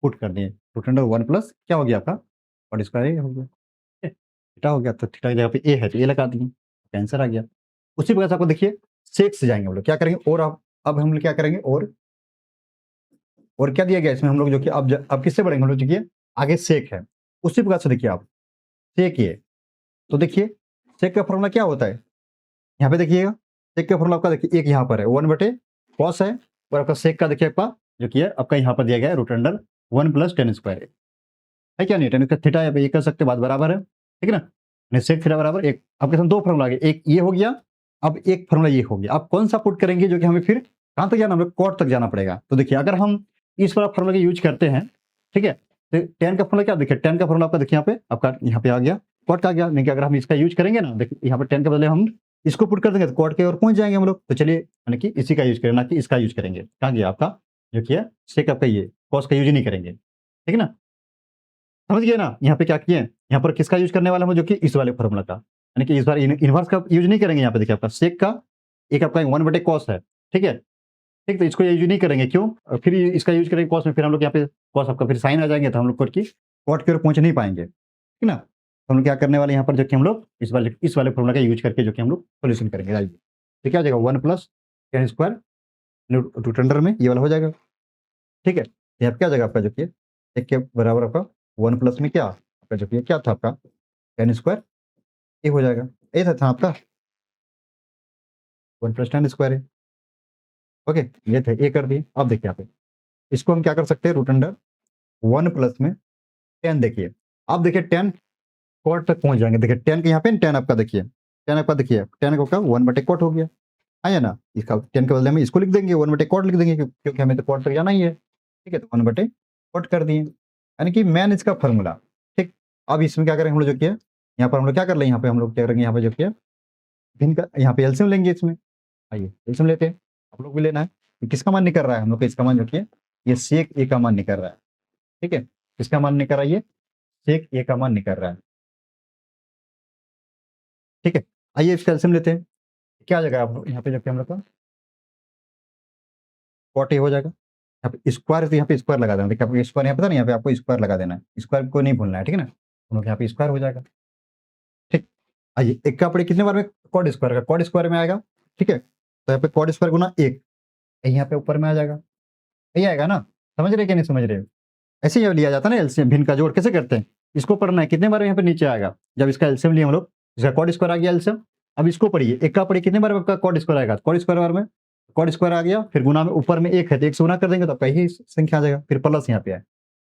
Speaker 1: पुट कर दिए। रूट अंडर 1 प्लस क्या हो गया आपका कॉट स्क्वायर ए हो गया, ठीक है? थीटा हो गया, तो थीटा की जगह पे ए है तो ए लगा दिए, आंसर आ गया। उसी प्रकार से आपको देखिए सेक से जाएंगे हम लोग, क्या करेंगे और अब हम लोग क्या करेंगे और क्या दिया गया इसमें हम लोग जो कि अब किससे बढ़ेंगे हम लोग, देखिए आगे सेक है। उसी प्रकार से देखिए आप सेक ये, तो देखिए सेक का फॉर्मूला क्या होता है, यहाँ पे देखिएगा सेक का फॉर्मूला आपका देखिए एक यहाँ पर है 1/cos है, और आपका सेक का देखिए आपका जो कि है आपका यहाँ पर दिया गया है root under 1 plus tan square है क्या नहीं, टेन का थीटा ये कर सकते बात बराबर है, ठीक है ना। सेक थीटा बराबर एक, आपके सामने दो फॉर्मूला आ गए, एक ये हो गया, अब एक फॉर्मूला ये हो गया। आप कौन सा पुट करेंगे जो कि हमें फिर कहाँ तक जाना, हमें कॉट तक जाना पड़ेगा। तो देखिए अगर हम इस वाला फॉर्मूला का यूज करते हैं, ठीक है, तो टेन का फॉर्मूला क्या देखिए, टेन का फॉर्मूला आपका देखिए यहाँ पे आपका यहाँ पे आ गया, कॉट का आ गया। नहीं कि अगर हम इसका यूज करेंगे ना, देखिए यहाँ पे टेन के बदले हम इसको पुट कर देंगे तो कॉट के और पहुंच जाएंगे हम लोग। तो चलिए यानी कि इसी का यूज करें ना कि इसका यूज करेंगे। कहाँ गया आपका जो कि है सेक आपका ये कॉस का यूज नहीं करेंगे, ठीक है ना, समझ गए ना। यहाँ पे क्या किए, यहाँ पर किसका यूज करने वाला हम जो कि इस वाले फॉर्मूला का, यानी कि इस बार इनवर्स का यूज नहीं करेंगे। यहाँ पे देखिए आपका सेक का एक आपका 1/cos है, ठीक है, ठीक, तो इसको यूज नहीं करेंगे, क्यों, फिर इसका यूज करेंगे कॉस में, फिर हम लोग यहाँ पे कॉस आपका फिर साइन आ जाएंगे, तो हम लोग कॉट की ओर पहुंच नहीं पाएंगे, ठीक ना। तो हम लोग क्या करने वाले यहाँ पर जो कि हम लोग इस वाले फॉर्मूला का यूज करके जो कि हम लोग सोल्यूशन करेंगे। आइए तो क्या हो जाएगा 1 plus tan square root under में ये वाला हो जाएगा, ठीक है। यहाँ पे क्या हो जाएगा आपका जो कि एक के बराबर आपका 1 प्लस में क्या आपका जो कि क्या था आपका टेन स्क्वायर ये हो जाएगा, ये था आपका 1 प्लस टेन स्क्वायर है, ओके, ये थे ये कर दिए। अब देखिए यहाँ पे इसको हम क्या कर सकते हैं, रूट अंडर 1 प्लस में 10 देखिए, अब देखिए 10 कॉट तक पहुंच जाएंगे। देखिए 10 के यहाँ पे 10 आपका देखिए 10 आपका देखिए 10 का 1/cot हो गया, है ना। इसका 10 के बदले में इसको लिख देंगे 1/cot लिख देंगे, क्योंकि हमें तो कॉट तक जाना ही है, ठीक है। तो 1/cot कर दिए, यानी कि मैन इसका फॉर्मूला, ठीक। अब इसमें क्या करेंगे हम लोग जो किया, यहाँ पर हम लोग क्या कर ले, यहाँ पे हम लोग क्या करेंगे, यहाँ पे जो किया भिन्न का यहाँ पे एलसीएम लेंगे इसमें। आइए एलसीएम लेते हैं, आप लोग भी लेना है कि किसका मान निकल रहा है, हम लोग का इसका मान जो किया ये सेक ए का मान निकल रहा है, ठीक है। किसका मान निकल रहा है, ये सेक ए का मान निकल रहा है, ठीक है। आइए इसका एलसीएम लेते हैं, क्या आ जाएगा आप लोग यहाँ पे जबकि हम लोग का कॉट ए हो जाएगा, यहाँ पे स्क्वायर तो यहाँ पे स्क्वायर लगा देना, देखिए आपको स्क्वायर यहाँ पे था ना, यहाँ पे आपको स्क्वायर लगा देना है, स्क्वायर को नहीं भूलना है, ठीक है ना। हम लोग यहाँ पे स्क्वायर हो जाएगा, ठीक। आइए एक का पड़े कितने बार में कॉट स्क्वायर का कॉट स्क्वायर में आएगा, ठीक है। तो यहाँ पे कॉट स्क्वायर गुना एक, यहाँ पे ऊपर में आ जाएगा, यही आएगा ना, समझ रहे कि नहीं समझ रहे। ऐसे ही लिया जाता है ना एलसीएम, भिन्न का जोड़ कैसे करते हैं, इसको पढ़ना है कितने बार यहाँ पे नीचे आएगा, जब इसका एलसीएम लिए हम लोग, इसका कॉट स्क्वायर आ गया एलसीएम। अब इसको पढ़िए, एक का पढ़िए कितने बार आपका कॉट स्क्वायर आएगा, कॉट स्क्वायर बार में कॉट स्क्वायर आ गया, फिर गुना में ऊपर में एक है तो एक से गुना कर देंगे तो आपका यही संख्या आ जाएगा, फिर प्लस यहाँ पे आए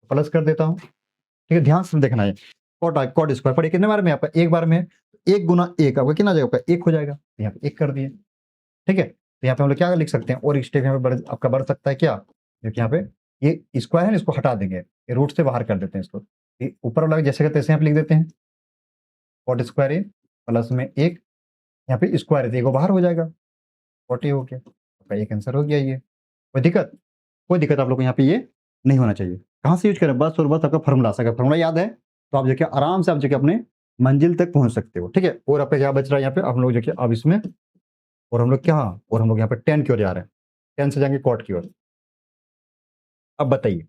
Speaker 1: प्लस कर देता हूँ, ठीक है। ध्यान से देखना है, कॉट स्क्वायर पढ़िए कितने बार में, आपका एक बार में, एक गुना एक आपका कितना आ जाएगा, आपका एक हो जाएगा, यहाँ पे एक कर दिए, ठीक है। तो यहाँ पे हम लोग क्या लिख सकते हैं, और एक स्टेप यहाँ पे आपका बढ़ सकता है क्या, क्योंकि यहाँ पे ये स्क्वायर है ना, इसको हटा देंगे, ये रूट से बाहर कर देते हैं इसको, ऊपर वाला जैसे का तैसे यहाँ पे लिख देते हैं कॉट स्क्वायर ए प्लस में एक, यहाँ पे स्क्वायर है, बाहर हो जाएगा, 40 हो गया, आपका एक आंसर हो गया। ये कोई दिक्कत आप लोग को यहाँ पे ये नहीं होना चाहिए। कहाँ से यूज करें, बस और बस आपका फॉर्मूला, अगर फॉर्मूला याद है तो आप जो कि आराम से आप जो कि अपने मंजिल तक पहुंच सकते हो, ठीक है। और आपका क्या बच रहा है यहाँ पे, आप लोग जो कि अब इसमें और हम लोग क्या, और हम लोग यहाँ पे 10 की ओर जा रहे हैं, 10 से जाएंगे कॉट की ओर। अब बताइए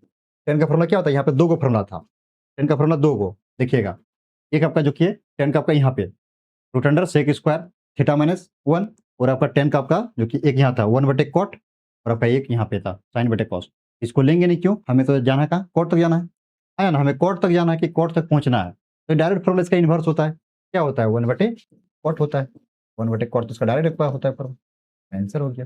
Speaker 1: 10 का फॉर्मूला क्या होता है, यहाँ पे दो गो फॉर्मूला था, 10 का फॉर्मूला दो गो देखिएगा, एक आपका जो कि 10 का आपका यहाँ पे root under sec square theta minus 1, और आपका 10 का आपका जो कि एक यहाँ था 1/cot, और आपका एक यहाँ पे था sin/cos। इसको लेंगे नहीं, क्यों, हमें तो जाना है कहाँ, कॉट तक जाना है ना, हमें कॉट तक जाना है कि कॉट तक पहुंचना है, तो डायरेक्ट फॉर्मूला इसका इन्वर्स होता है, क्या होता है 1/cot होता है, 1/cot तो इसका डायरेक्ट होता है फॉर्मूला, आंसर हो गया।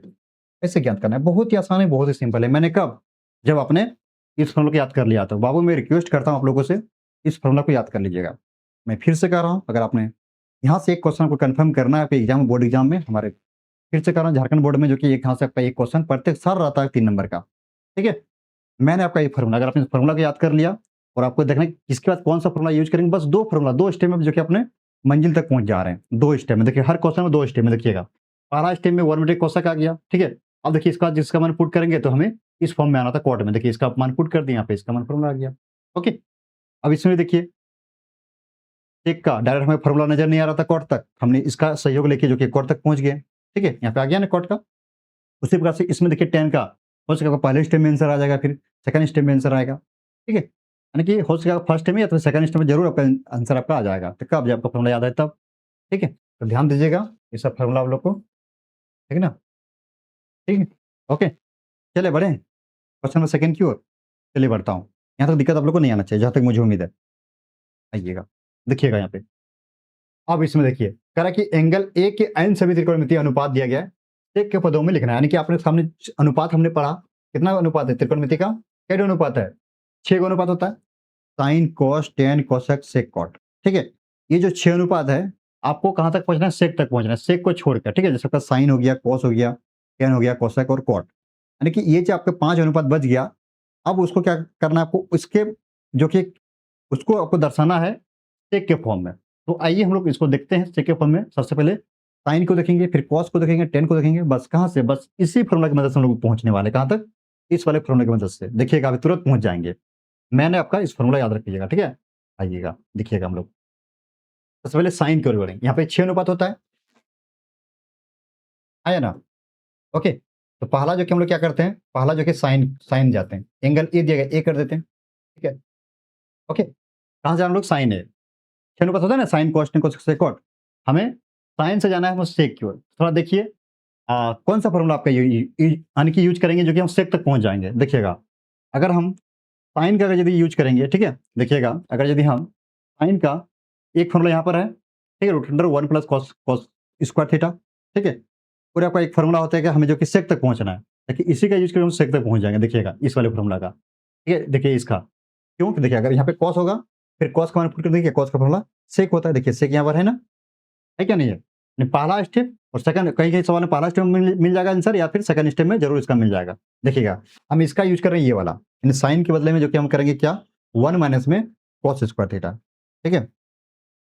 Speaker 1: ऐसे ज्ञात करना है, बहुत ही आसान है, बहुत ही सिंपल है। मैंने कब, जब आपने इस फॉर्मूला को याद कर लिया, तो बाबू मैं रिक्वेस्ट करता हूँ आप लोगों से इस फॉर्मूला को याद कर लीजिएगा। मैं फिर से कह रहा हूँ, अगर आपने यहाँ से एक क्वेश्चन को कंफर्म करना है आपके एग्जाम बोर्ड एग्जाम में, हमारे फिर से कह रहा हूँ झारखंड बोर्ड में जो कि एक यहाँ से आपका एक क्वेश्चन प्रत्येक साल रहता है 3 नंबर का, ठीक है। मैंने आपका ये फॉर्मूला, अगर आपने फॉर्मूला को याद कर लिया और आपको देखना है इसके बाद कौन सा फॉर्मूला यूज करेंगे, बस दो फॉर्मूला, दो स्टेप में जो कि अपने मंजिल तक पहुंच जा रहे हैं, दो स्टेप में। देखिए हर क्वेश्चन में दो स्टेप में, देखिएगा पहला स्टेप में 1/cos आ गया, ठीक है। अब देखिए इसका जिसका मान पुट करेंगे तो हमें इस फॉर्म में आना था कॉट में, देखिए इसका मान पुट कर दिया, यहाँ पे इसका मान फॉर्मूला आ गया, ओके। अब इसमें देखिए एक का डायरेक्ट हमें फॉर्मूला नजर नहीं आ रहा था कॉट तक, हमने इसका सहयोग लेके जो कि कॉट तक पहुंच गए, ठीक है, यहाँ पे आ गया ना कॉट का। उसी प्रकार से इसमें देखिए tan का हो सकेगा पहले स्टेप में आंसर आ जाएगा, फिर सेकंड स्टेप में आंसर आएगा, ठीक है। यानी कि हो सकेगा फर्स्ट स्टेप में या तो सेकंड स्टेप में जरूर आपका आंसर आपका आ जाएगा। तो कब, जब आपको फॉर्मूला याद है तब, ठीक है। तो ध्यान दीजिएगा ये सब फॉर्मूला आप लोग को, ठीक है ना, ठीक है, ओके। चलिए बढ़े क्वेश्चन नंबर सेकंड की ओर। चलिए बढ़ता हूँ। यहाँ तक दिक्कत आप लोग को नहीं आना चाहिए, जहाँ तक मुझे उम्मीद है। आइएगा, देखिएगा यहाँ पे। अब इसमें देखिए कह रहा है कि एंगल ए के n सभी त्रिकोणमितीय अनुपात दिया गया है, एक के पदों में लिखना है। यानी कि आपने सामने अनुपात हमने पढ़ा, कितना अनुपात है त्रिकोणमिति का, क्या अनुपात है, 6 अनुपात होता है, sine cos tan cosec sec cot, ठीक है। ये जो 6 अनुपात है आपको कहाँ तक पहुंचना है, सेक तक पहुंचना है, सेक को छोड़कर, ठीक है। जैसे आपका साइन हो गया, कोस हो गया, टेन हो गया, कोसेक और कॉट, यानी कि ये जो आपके 5 अनुपात बच गया। अब उसको क्या करना है आपको, उसके जो कि उसको आपको दर्शाना है सेक के फॉर्म में। तो आइए हम लोग इसको देखते हैं सेक के फॉर्म में। सबसे पहले साइन को देखेंगे, फिर कॉस को देखेंगे, टेन को देखेंगे। बस कहाँ से, बस इसी फॉर्मूला की मदद से हम लोग पहुंचने वाले, कहाँ तक, इस वाले फॉर्मूला की मदद से। देखिएगा अभी तुरंत पहुंच जाएंगे। मैंने आपका इस फॉर्मूला याद रखिएगा, ठीक है। आइएगा देखिएगा हम लोग सबसे पहले साइन की ओर बढ़ेंगे। यहाँ पे 6 अनुपात होता है, आया ना, ओके। तो पहला जो कि हम लोग क्या करते हैं, पहला जो कि साइन साइन जाते हैं, एंगल ए दिया गया, ए कर देते हैं, ठीक है, ओके। कहाँ से हम लोग साइन है, 6 अनुपात होता है ना, sine cos tan cosec cot. हमें साइन से जाना है हम सेक की ओर। थोड़ा देखिए कौन सा फॉर्मूला आपका यानी कि यूज करेंगे जो कि हम सेक तक पहुंच जाएंगे। देखिएगा अगर हम साइन का अगर यदि यूज करेंगे, ठीक है, देखिएगा अगर यदि हम साइन का एक फॉर्मूला यहाँ पर है, ठीक है, root under 1 plus cos cos square theta, ठीक है। पूरे आपका एक फॉर्मूला होता है कि हमें जो कि सेक तक पहुंचना है, देखिए इसी का यूज करके हम सेक तक पहुंच जाएंगे। देखिएगा इस वाले फॉर्मूला का, ठीक है, देखिए इसका क्यों, देखिए अगर यहाँ पे कॉस होगा, फिर कॉस का मान पुट कर देखिए, कॉस का फॉर्मूला सेक होता है, देखिए सेक यहाँ पर है ना, है क्या नहीं है। पहला स्टेप और सेकंड, कहीं कहीं सवाल में पहला स्टेप में मिल जाएगा आंसर, या फिर सेकंड स्टेप में जरूर इसका मिल जाएगा। देखिएगा हम इसका यूज कर रहे हैं ये वाला, इन साइन के बदले में जो कि हम करेंगे क्या, 1 माइनस में कॉस स्क्वायर थीटा, ठीक है,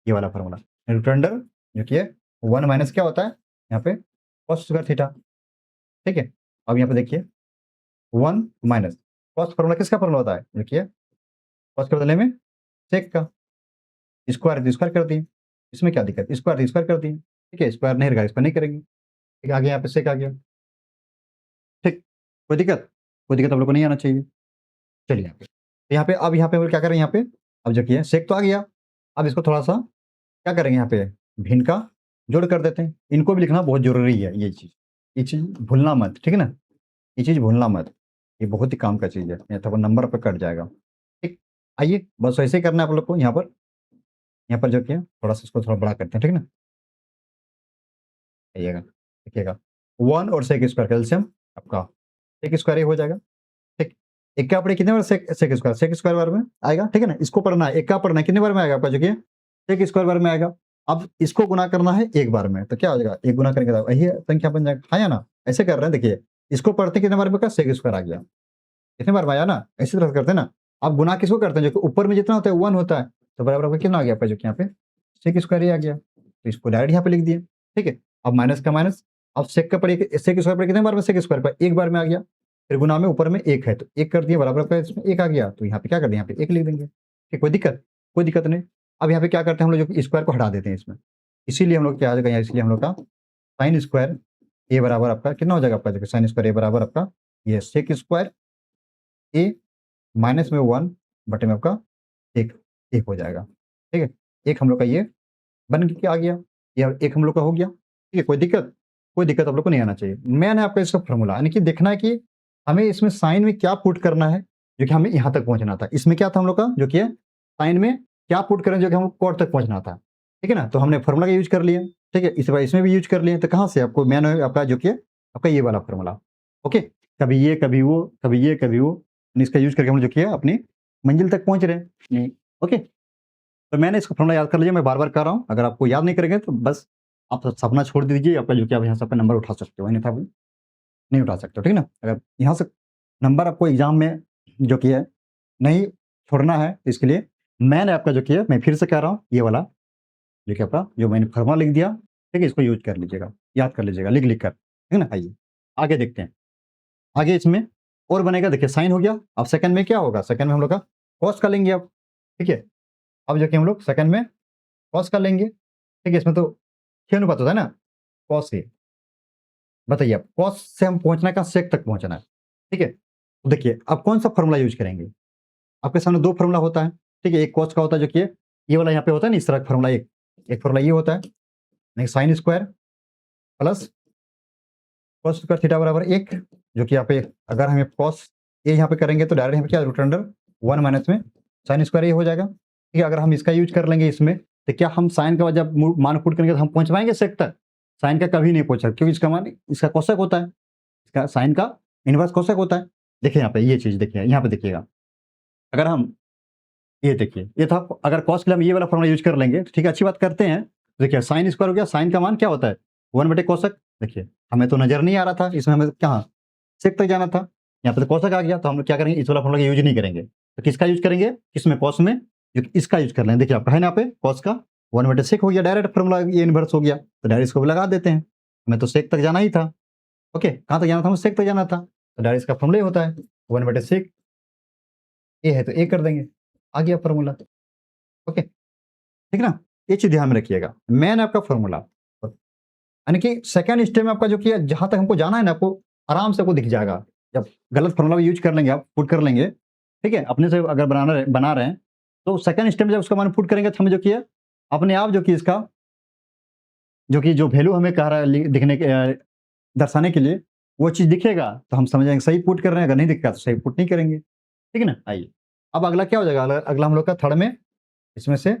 Speaker 1: ये वाला फॉर्मूला रूट अंडर जो कि 1 माइनस क्या होता है यहाँ पे कॉस स्क्वायर थीटा, ठीक है। अब यहाँ पे देखिए 1 माइनस कॉस फॉर्मूला किसका फॉर्मूला होता है, देखिए कॉस के बदले में सेक का, स्क्वायर स्क्वायर कर दिए, इसमें क्या दिक्कत, स्क्वायर स्क्वायर कर दिए, ठीक है, स्क्वायर नहीं रहेगा, इस पर नहीं करेंगे, ठीक है। आगे यहाँ पे सेक आ गया, ठीक, कोई दिक्कत आप लोग को नहीं आना चाहिए। चलिए यहाँ पे अब यहाँ पे हम लोग क्या करें, यहाँ पे अब जो किया सेक तो आ गया, अब इसको थोड़ा सा क्या करेंगे, यहाँ पे भिन्न का जोड़ कर देते हैं। इनको भी लिखना बहुत जरूरी है, ये चीज भूलना मत, ठीक है ना, ये चीज भूलना मत, ये बहुत ही काम का चीज है, नहीं तो नंबर पर कट जाएगा, ठीक। आइए बस वैसे ही करना है आप लोग को। यहाँ पर जो किया थोड़ा सा इसको थोड़ा बड़ा करते हैं, ठीक है ना, आइएगा देखिएगा 1 और सेक स्क्वायर कैल्शियम आपका सेक स्क्वायर ही हो जाएगा, ठीक। एक का पढ़े कितने बार सेक स्क्वायर बार में आएगा, ठीक है ना, इसको पढ़ना है, एक का पढ़ना है कितने बार में आएगा आपका, जो कि सेक स्क्वायर बार में आएगा। अब इसको गुना करना है एक बार में, तो क्या हो जाएगा, एक गुना करेंगे तो वही संख्या बन जाएगा, हाँ या ना। ऐसे कर रहे हैं, देखिए इसको पढ़ते कितने बार में का सेक स्क्वायर आ गया, कितने बार में आया ना, इसी तरह से करते हैं ना। अब गुना किसको करते हैं, जो कि ऊपर में जितना होता है 1 होता है, तो बराबर आपका कितना आ गया आपका, जो कि यहाँ पे सेक स्क्वायर ही आ गया, तो इसको डायरेक्ट यहाँ पे लिख दिए, ठीक है। अब माइनस का माइनस, अब सेक का पड़े सेक स्क्वायर पर कितने बार में, सेक स्क्वायर पर एक बार में आ गया, फिर गुना में ऊपर में एक है तो एक कर दिया, बराबर का इसमें एक आ गया, तो यहाँ पे क्या कर दिया, यहाँ पे एक लिख देंगे, ठीक, कोई दिक्कत नहीं। अब यहाँ पे क्या करते हैं हम लोग, जो स्क्वायर को हटा देते हैं इसमें, इसीलिए हम लोग क्या आ जाएगा, इसलिए हम लोग का साइन स्क्वायर ए बराबर आपका कितना हो जाएगा आपका, देखिए साइन स्क्वायर ए बराबर आपका ये सेक स्क्वायर ए माइनस में 1 बटे में आपका एक एक हो जाएगा, ठीक है। एक हम लोग का ये बन के आ गया, या एक हम लोग का हो गया, ठीक है। कोई दिक्कत आप लोग को नहीं आना चाहिए। मैंने आपका इसका फॉर्मूला यानी कि देखना है कि हमें इसमें साइन में क्या पुट करना है, जो कि हमें यहाँ तक पहुँचना था। इसमें क्या था हम लोग का, जो कि है साइन में क्या पुट करें, जो कि हमको कॉट तक पहुँचना था, ठीक है ना। तो हमने फॉर्मूला का यूज कर लिया, ठीक है, इस बार इसमें भी यूज कर लिए, तो कहाँ से आपको मैंने आपका जो कि आपका ये वाला फॉर्मूला, ओके, कभी ये कभी वो, कभी ये कभी वो, इसका यूज करके हम जो किया अपनी मंजिल तक पहुँच रहे हैं, ओके। तो मैंने इसका फॉर्मूला याद कर लीजिए, मैं बार-बार कर रहा हूँ, अगर आपको याद नहीं करेंगे तो बस आप सपना छोड़ दीजिए, आपका जो कि आप यहाँ से अपना नंबर उठा सकते हो, अन्यथा आप नहीं उठा सकते हो, ठीक है ना। अगर यहाँ से नंबर आपको एग्जाम में जो कि है नहीं छोड़ना है, तो इसके लिए मैंने आपका जो किया, मैं फिर से कह रहा हूँ, ये वाला जो कि आपका जो मैंने फॉर्मूला लिख दिया, ठीक है, इसको यूज कर लीजिएगा, याद कर लीजिएगा लिख कर, ठीक है ना। आइए आगे देखते हैं, आगे इसमें और बनेगा, देखिए साइन हो गया, अब सेकंड में क्या होगा, सेकंड में हम लोग का कॉस का लेंगे अब, ठीक है। अब जो कि हम लोग सेकंड में कॉस का लेंगे, ठीक है, इसमें तो 6 अनुपात होता है ना, कॉस ए, बताइए आप, कॉस से हम पहुंचना है कहाँ, सेक तक पहुंचना है, ठीक है। तो देखिए अब कौन सा फॉर्मूला यूज करेंगे, आपके सामने दो फॉर्मूला होता है, ठीक है। एक कॉस का होता है जो कि ये वाला यहाँ पे होता है ना, इस तरह का फॉर्मूला, एक फॉर्मूला ये होता है, sine square plus cos square theta बराबर 1, जो कि यहाँ पे अगर हमें कॉस ए यहाँ पे करेंगे तो डायरेक्ट यहाँ पे क्या रूट अंडर 1 माइनस में साइन स्क्वायर ये हो जाएगा, ठीक है। अगर हम इसका यूज कर लेंगे इसमें, तो क्या हम साइन का जब मान पुट करेंगे तो हम पहुंच पाएंगे सेक तक, साइन का कभी नहीं पहुंचा, क्योंकि इसका मान इसका कोसेक होता है, इसका साइन का इनवर्स कोसेक होता है। देखिए यहाँ पे ये चीज देखिए, यहाँ पे देखिएगा, अगर हम ये देखिए ये था, अगर कॉस के लिए हम ये वाला फॉर्मूला यूज कर लेंगे, ठीक है, अच्छी बात करते हैं। देखिए साइन स्क्वायर हो गया, साइन का मान क्या होता है 1/कोसेक। देखिए हमें तो नजर नहीं आ रहा था, इसमें हमें कहाँ सेक तक जाना था, यहाँ पे तो कोसेक आ गया, तो हम लोग क्या करेंगे, इस वाला फॉर्मूला यूज नहीं करेंगे, तो किसका यूज करेंगे, किसमें, कॉस में, इसका यूज कर लेंगे। देखिए आपका है ना, पे कॉस का 1/सेक हो गया, डायरेक्ट फॉर्मूला ये इनवर्स हो गया, तो डायरेक्ट इसको भी लगा देते हैं, हमें तो सेक तक जाना ही था। ओके, कहाँ तक जाना था, हमें सेक तक जाना था, तो डायरेक्ट इसका फॉर्मूला होता है 1/सेक, ए है तो ए कर देंगे, आ गया फॉर्मूला। ओके, ठीक ना, ये चीज ध्यान में रखिएगा, मैन आपका फॉर्मूला, यानी कि सेकंड स्टेप में आपका जो कि जहां तक हमको जाना है ना, आपको आराम से आपको दिख जाएगा। जब गलत फॉर्मूला यूज कर लेंगे, आप पुट कर लेंगे, ठीक है, अपने से अगर बना रहे हैं, तो सेकंड स्टेप में जब उसका मान पुट करेंगे, तो हमें जो कि अपने आप जो कि इसका जो वैल्यू हमें कह रहा है दिखने के दर्शाने के लिए, वो चीज दिखेगा, तो हम समझ जाएंगे सही पुट कर रहे हैं, अगर नहीं दिखता तो सही पुट नहीं करेंगे, ठीक है ना। आइए अब अगला क्या हो जाएगा, अगला हम लोग का थर्ड में, इसमें से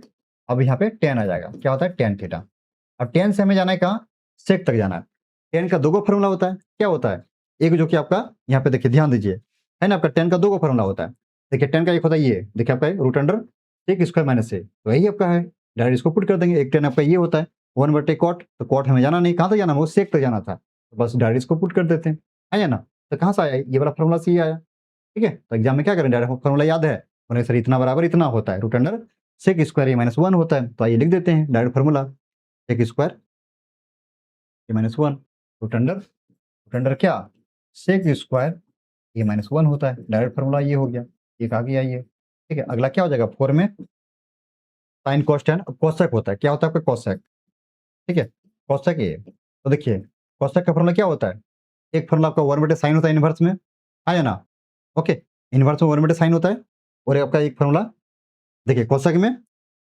Speaker 1: अब यहाँ पे टेन आ जाएगा, क्या होता है टेन थीटा। अब टेन से हमें जाना है कहाँ, सेक तक जाना है। टेन का दो गो फॉर्मूला होता है, क्या होता है, एक जो कि आपका यहाँ पे देखिए ध्यान दीजिए, है ना, आपका टेन का दो गो फॉर्मूला होता है। देखिए टेन का एक होता है ये, देखिए आपका root under sec square minus से, तो यही आपका है, डायरेक्ट इसको पुट कर देंगे। एक टेन आपका ये होता है 1/कॉट, तो कॉट हमें जाना नहीं, कहाँ तक जाना, वो सेक तक जाना था, तो बस डायरेक्ट इसको पुट कर देते हैं, आया ना। तो कहाँ से आया, ये वाला फॉर्मूला से ही आया, ठीक है। तो एग्जाम में क्या करें, डायरेक्ट फॉर्मूला याद है, बोले सर इतना बराबर इतना होता है, रूट अंडर सेक स्क्वायर ए माइनस 1 होता है, तो आइए लिख देते हैं डायरेक्ट फॉर्मूला, सेक स्क्वायर ए माइनस 1 रूट अंडर क्या, सेक स्क्वायर ए माइनस 1 होता है, डायरेक्ट फॉर्मूला ये हो गया, एक आ गया ये, ठीक है। अगला क्या हो जाएगा, 4 में साइन कोस्टेन कोसेक होता है, क्या होता है आपका कोसेक, ठीक है, कोसेक ए। तो देखिए कोसेक का फॉर्मूला क्या होता है, एक फॉर्मूला आपका 1/साइन होता है इनवर्स में, आया ना। ओके, इनवर्स में 1/साइन होता है, और आपका एक फॉर्मूला देखिए कोसेक में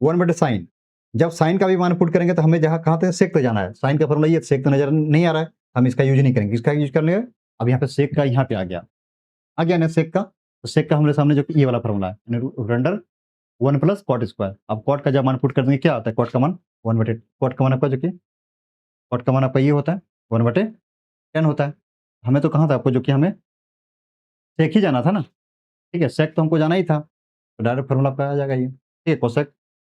Speaker 1: 1/साइन, जब साइन का भी मान पुट करेंगे तो हमें जहाँ कहाँ तक सेक तक जाना है, साइन का फॉर्मूला ये, सेक तो नजर नहीं आ रहा है, हम इसका यूज नहीं करेंगे, इसका यूज कर लेंगे। अब यहाँ पे सेक का यहाँ पे आ गया ना सेक का, तो सेक का हमारे सामने जो ये वाला फॉर्मूला है, root under 1 plus cot square. अब कॉट का जब मान पुट कर देंगे क्या आता है, कॉट का मान 1/, कॉट का मान आपका जो कि कॉट का मान आपका ये होता है 1/10 होता है। हमें तो कहाँ था आपको जो कि हमें सेक ही जाना था ना, ठीक है, सेक तो हमको जाना ही था, तो डायरेक्ट फॉर्मूला आपका आ जाएगा ये, ठीक है। कोसेक,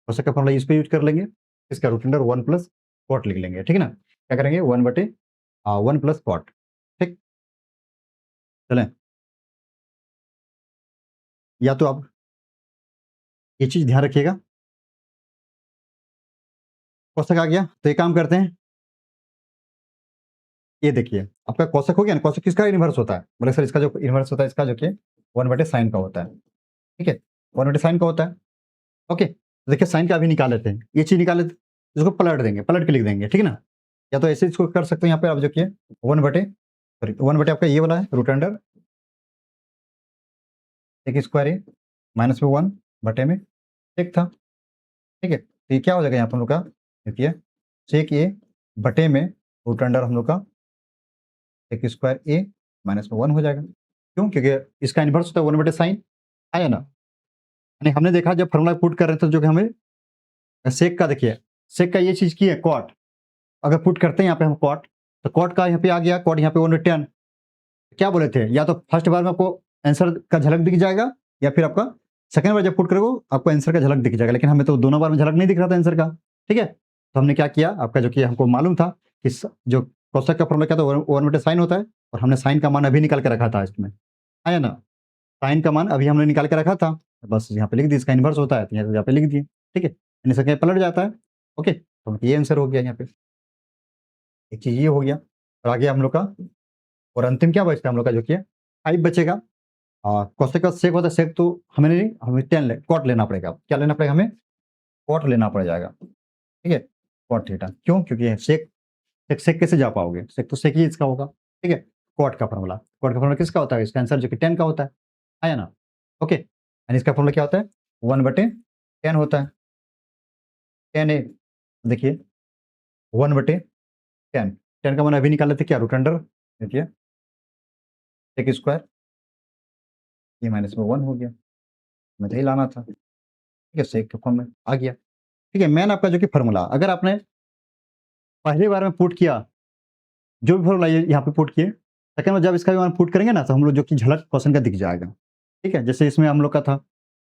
Speaker 1: कोसेक का फॉर्मूला इस पे यूज कर लेंगे, इसका रूट अंडर 1 प्लस कॉट लिख लेंगे, ठीक है ना। क्या करेंगे 1 प्लस कॉट, ठीक। चलें, या तो आप ये चीज ध्यान रखिएगा, कोसेक आ गया, तो एक काम करते हैं, ये देखिए आपका कोसेक हो गया ना, कोसेक किसका इनवर्स होता है, बोले सर इसका जो इनवर्स होता है, इसका जो कि 1/साइन का होता है, ठीक है, 1/साइन का होता है। ओके, तो देखिए साइन का अभी निकाल लेते हैं, ये चीज निकाल लेते, इसको पलट देंगे, पलट के लिख देंगे, ठीक है ना। या तो ऐसे इसको कर सकते हैं, यहाँ पे आप जो कि 1/, आपका ये वाला है रूट अंडर एक स्क्वायर ए माइनस में 1 में एक था, ठीक है। तो ये क्या हो जाएगा यहाँ पर हम लोग का, देखिए सेक ए बटे में रूट अंडर हम लोग का एक स्क्वायर ए माइनस में 1 हो जाएगा, क्यों, क्योंकि इसका इनवर्स होता है 1/साइन, आया ना। यानी हमने देखा जब फॉर्मूला पुट कर रहे थे, जो कि हमें सेक का देखिए, सेक का ये चीज की है कॉट, अगर पुट करते हैं यहाँ पे हम कॉट, तो कॉट का यहाँ पे आ गया, कॉट यहाँ पे 1/10, क्या बोले थे, या तो फर्स्ट बार में आपको आंसर का झलक दिख जाएगा, या फिर आपका सेकंड बार जब पुट करोगे आपको आंसर का झलक दिख जाएगा, लेकिन हमें तो दोनों बार में झलक नहीं दिख रहा था आंसर का, ठीक है। तो हमने क्या किया, आपका जो कि हमको मालूम था कि जो कोसेक का फॉर्मूला क्या था 1/साइन होता है, और हमने साइन का मान अभी निकाल के रखा था इसमें, आया ना, साइन का मान अभी हमने निकाल के रखा था, बस यहाँ पे लिख दी, इसका इनवर्स होता है तो यहाँ पे लिख दिए, ठीक है, यानी से पलट जाता है। ओके, तो ये आंसर हो गया यहाँ पे, एक चीज ये हो गया, और आगे हम लोग का, और अंतिम क्या बचता है हम लोग का, जो कि 5 बचेगा। कोसेक का सेक होता है, सेक तो हमें नहीं, हमें कॉट लेना पड़ेगा, क्या लेना पड़ेगा हमें, कॉट लेना पड़ जाएगा, ठीक है, कॉट थीटा, क्यों, क्योंकि सेक सेक कैसे जा पाओगे? सेक तो सेक ही इसका होगा, ठीक है? कॉट का फॉर्मूला किसका होता है? इसका आंसर जो कि 10 का होता है या ना? ओके, एंड इसका फॉर्मूला क्या होता है? 1/10 होता है। 10 ए देखिए 1/10, 10 का मान अभी निकाले थे क्या? रूट अंडर देखिए सेक स्क्वायर, ये माइनस में 1 हो गया, मुझे ही लाना था, ठीक है? सेक के फॉर्म में आ गया, ठीक है? मेन आपका जो कि फॉर्मूला अगर आपने पहली बार में पुट किया, जो भी फॉर्मूला ये यहाँ पे पुट किए, सेकंड में जब इसका भी मान पुट करेंगे ना, तो हम लोग जो कि झलक क्वेश्चन का दिख जाएगा, ठीक है? जैसे इसमें हम लोग का था,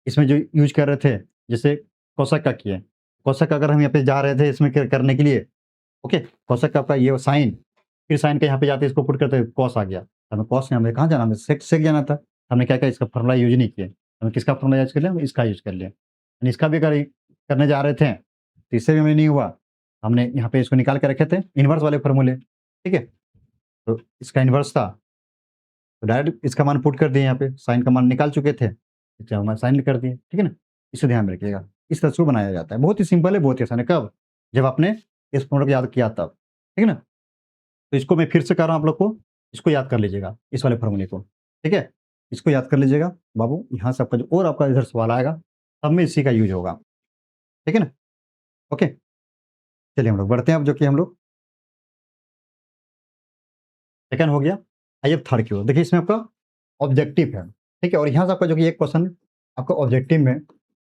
Speaker 1: इसमें जो यूज़ कर रहे थे, जैसे कोशक का किए, कोशक अगर हम यहाँ पे जा रहे थे इसमें करने के लिए, ओके? कोशक का आपका ये साइन, फिर साइन के यहाँ पे जाते इसको पुट करते कॉस आ गया, हमें कॉस से हमें कहाँ जाना? हमें सेक जाना था, हमने क्या किया? इसका फॉर्मूला यूज़ नहीं किए, हमें किसका फॉर्मूला यूज़ कर लिया? इसका यूज़ कर लिया, यानी इसका भी अगर करने जा रहे थे, तो इससे भी हमें नहीं हुआ, हमने यहाँ पे इसको निकाल के रखे थे इन्वर्स वाले फॉर्मूले, ठीक है? तो इसका इन्वर्स था, तो डायरेक्ट इसका मान पुट कर दिए यहाँ पे, साइन का मान निकाल चुके थे, अच्छा हमारा साइन कर दिए, ठीक है ना? इसे ध्यान में रखिएगा, इस तरह से वो बनाया जाता है, बहुत ही सिंपल है, बहुत ही आसान है। कब? जब आपने इस फॉर्मूला को याद किया तब, ठीक है ना? तो इसको मैं फिर से कह रहा हूँ आप लोग को, इसको याद कर लीजिएगा, इस वाले फॉर्मूले को, ठीक है? इसको याद कर लीजिएगा बाबू, यहाँ से आपका जो और आपका इधर सवाल आएगा, सब में इसी का यूज़ होगा, ठीक है ना? ओके, चलिए हम लोग बढ़ते हैं अब, जो कि हम लोग सेकंड हो गया, आइए अब थर्ड की ओर। देखिए इसमें आपका ऑब्जेक्टिव है, ठीक है? और यहाँ से आपका जो कि एक क्वेश्चन आपका ऑब्जेक्टिव में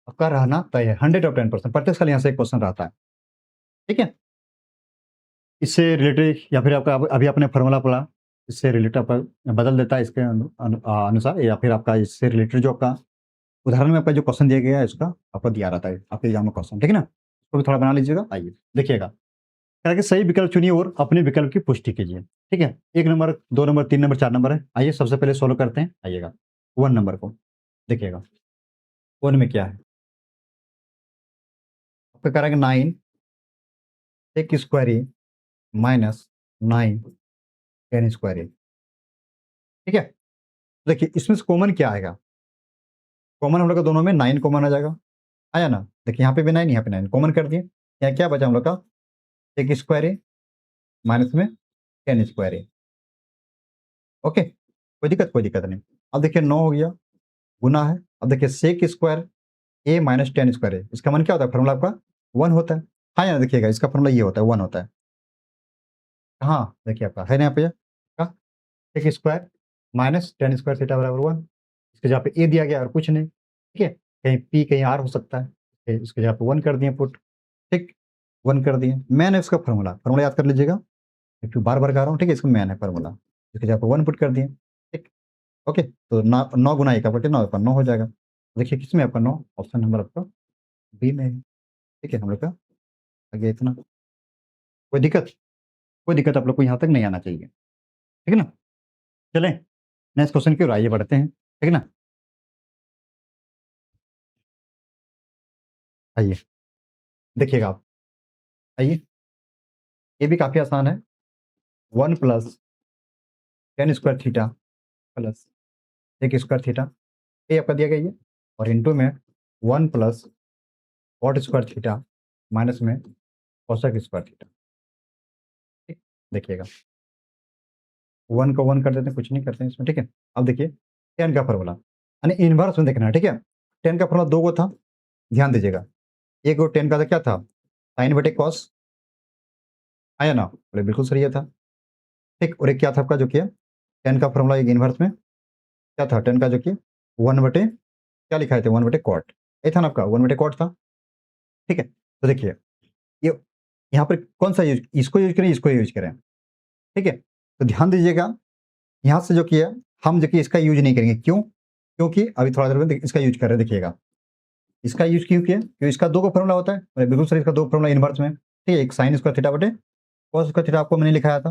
Speaker 1: आपका रहना तय है, 100 ऑफ 10%, प्रत्येक साल यहाँ से एक क्वेश्चन रहता है, ठीक है? इससे रिलेटेड या फिर आपका अभी आपने फॉर्मूला पढ़ा, इससे रिलेटेड आपका बदल देता है इसके अनुसार, या फिर आपका इससे रिलेटेड जो आपका उदाहरण में आपका जो क्वेश्चन दिया गया है, इसका आपको दिया रहता है आपके एग्जाम में क्वेश्चन, ठीक है ना? इसको भी थोड़ा बना लीजिएगा, आइए देखिएगा। कह रहा है कि सही विकल्प चुनिए और अपने विकल्प की पुष्टि कीजिए, ठीक है? 1 नंबर, 2 नंबर, 3 नंबर, 4 नंबर है। आइए सबसे पहले सोल्व करते हैं, आइएगा 1 नंबर को देखिएगा, 1 में क्या है? आपका कह रहा है कि 9 सेक स्क्वायर ए माइनस 9 टेन स्क्वायर ए, ठीक है? देखिए इसमें से कॉमन क्या आएगा? कॉमन हम लोग का दोनों में 9 कॉमन आ जाएगा, आया ना? देखिए यहाँ पे भी 9, यहाँ पे 9 कॉमन कर दिए, यहाँ क्या बचा हम लोग का? सेक स्क्वायर ए माइनस में टेन स्क्वायर ए, ओके? कोई दिक्कत? कोई दिक्कत नहीं। अब देखिए 9 हो गया, गुना है, अब देखिए सेक स्क्वायर ए माइनस टेन स्क्वायर ए, इसका मान क्या होता है? फॉर्मूला आपका 1 होता है, हाँ या देखिएगा इसका फॉर्मूला ये होता है, 1 होता है। हाँ, देखिए आपका है ना यहाँ पे sec square minus tan square theta बराबर 1, इसके जगह पे ए दिया गया और कुछ नहीं, ठीक है? कहीं पी कहीं आर हो सकता है, इसके जगह पे 1 कर दिए पुट, ठीक? 1 कर दिए, मैन है इसका फॉर्मूला याद कर लीजिएगा, एक बार-बार कह रहा हूँ, ठीक है? इसका मैन है फॉर्मूला, इसके जगह पे 1 पुट कर दिए, ठीक? ओके, तो 9 गुना 1 आपका कितना होगा? 9 हो जाएगा। देखिए किसमें आपका 9? ऑप्शन नंबर आपका बी में है, ठीक है? हम लोग का आ गया इतना। कोई दिक्कत? कोई दिक्कत आप लोग को यहाँ तक नहीं आना चाहिए, ठीक है ना? चलें नेक्स्ट क्वेश्चन की ओर आइए बढ़ते हैं, ठीक है ना? आइए, देखिएगा आप, आइए, ये भी काफ़ी आसान है, 1 plus tan square theta plus sec square theta, ये आपका दिया गया ये, और इनटू में 1 plus cot square theta minus में कोसेक स्क्वायर थीटा, ठीक? देखिएगा 1 को 1 कर देते हैं, कुछ नहीं करते हैं इसमें, ठीक है? अब देखिए 10 का फॉर्मूला यानी इन्वर्स में देखना है, ठीक है? 10 का फॉर्मूला 2 गो था, ध्यान दीजिएगा, एक गो 10 का था क्या था? साइन बटे कॉस, आया ना? बोले बिल्कुल सही है था, ठीक? और एक क्या था आपका जो किया 10 का फॉर्मूला एक इन्वर्स में क्या था? 10 का जो कि 1 बटे क्या लिखा थे? 1 बटे कॉट, ये था ना आपका 1 बटे कॉट था, ठीक है? तो देखिए ये यहाँ पर कौन सा यूज, इसको यूज करें, इसको यूज करें, ठीक है? तो ध्यान दीजिएगा, यहाँ से जो किया हम जो कि इसका यूज नहीं करेंगे, क्यों? क्योंकि अभी थोड़ा देर में इसका यूज कर रहे हैं, देखिएगा इसका यूज क्यों किया? क्योंकि इसका 2 का फॉर्मूला होता है, और बिल्कुल सर इसका 2 फॉर्मूला इन्वर्स में, ठीक है? एक साइन स्क्वायर थीटा बटे कॉस स्क्वायर थीटा आपको मैंने लिखाया था,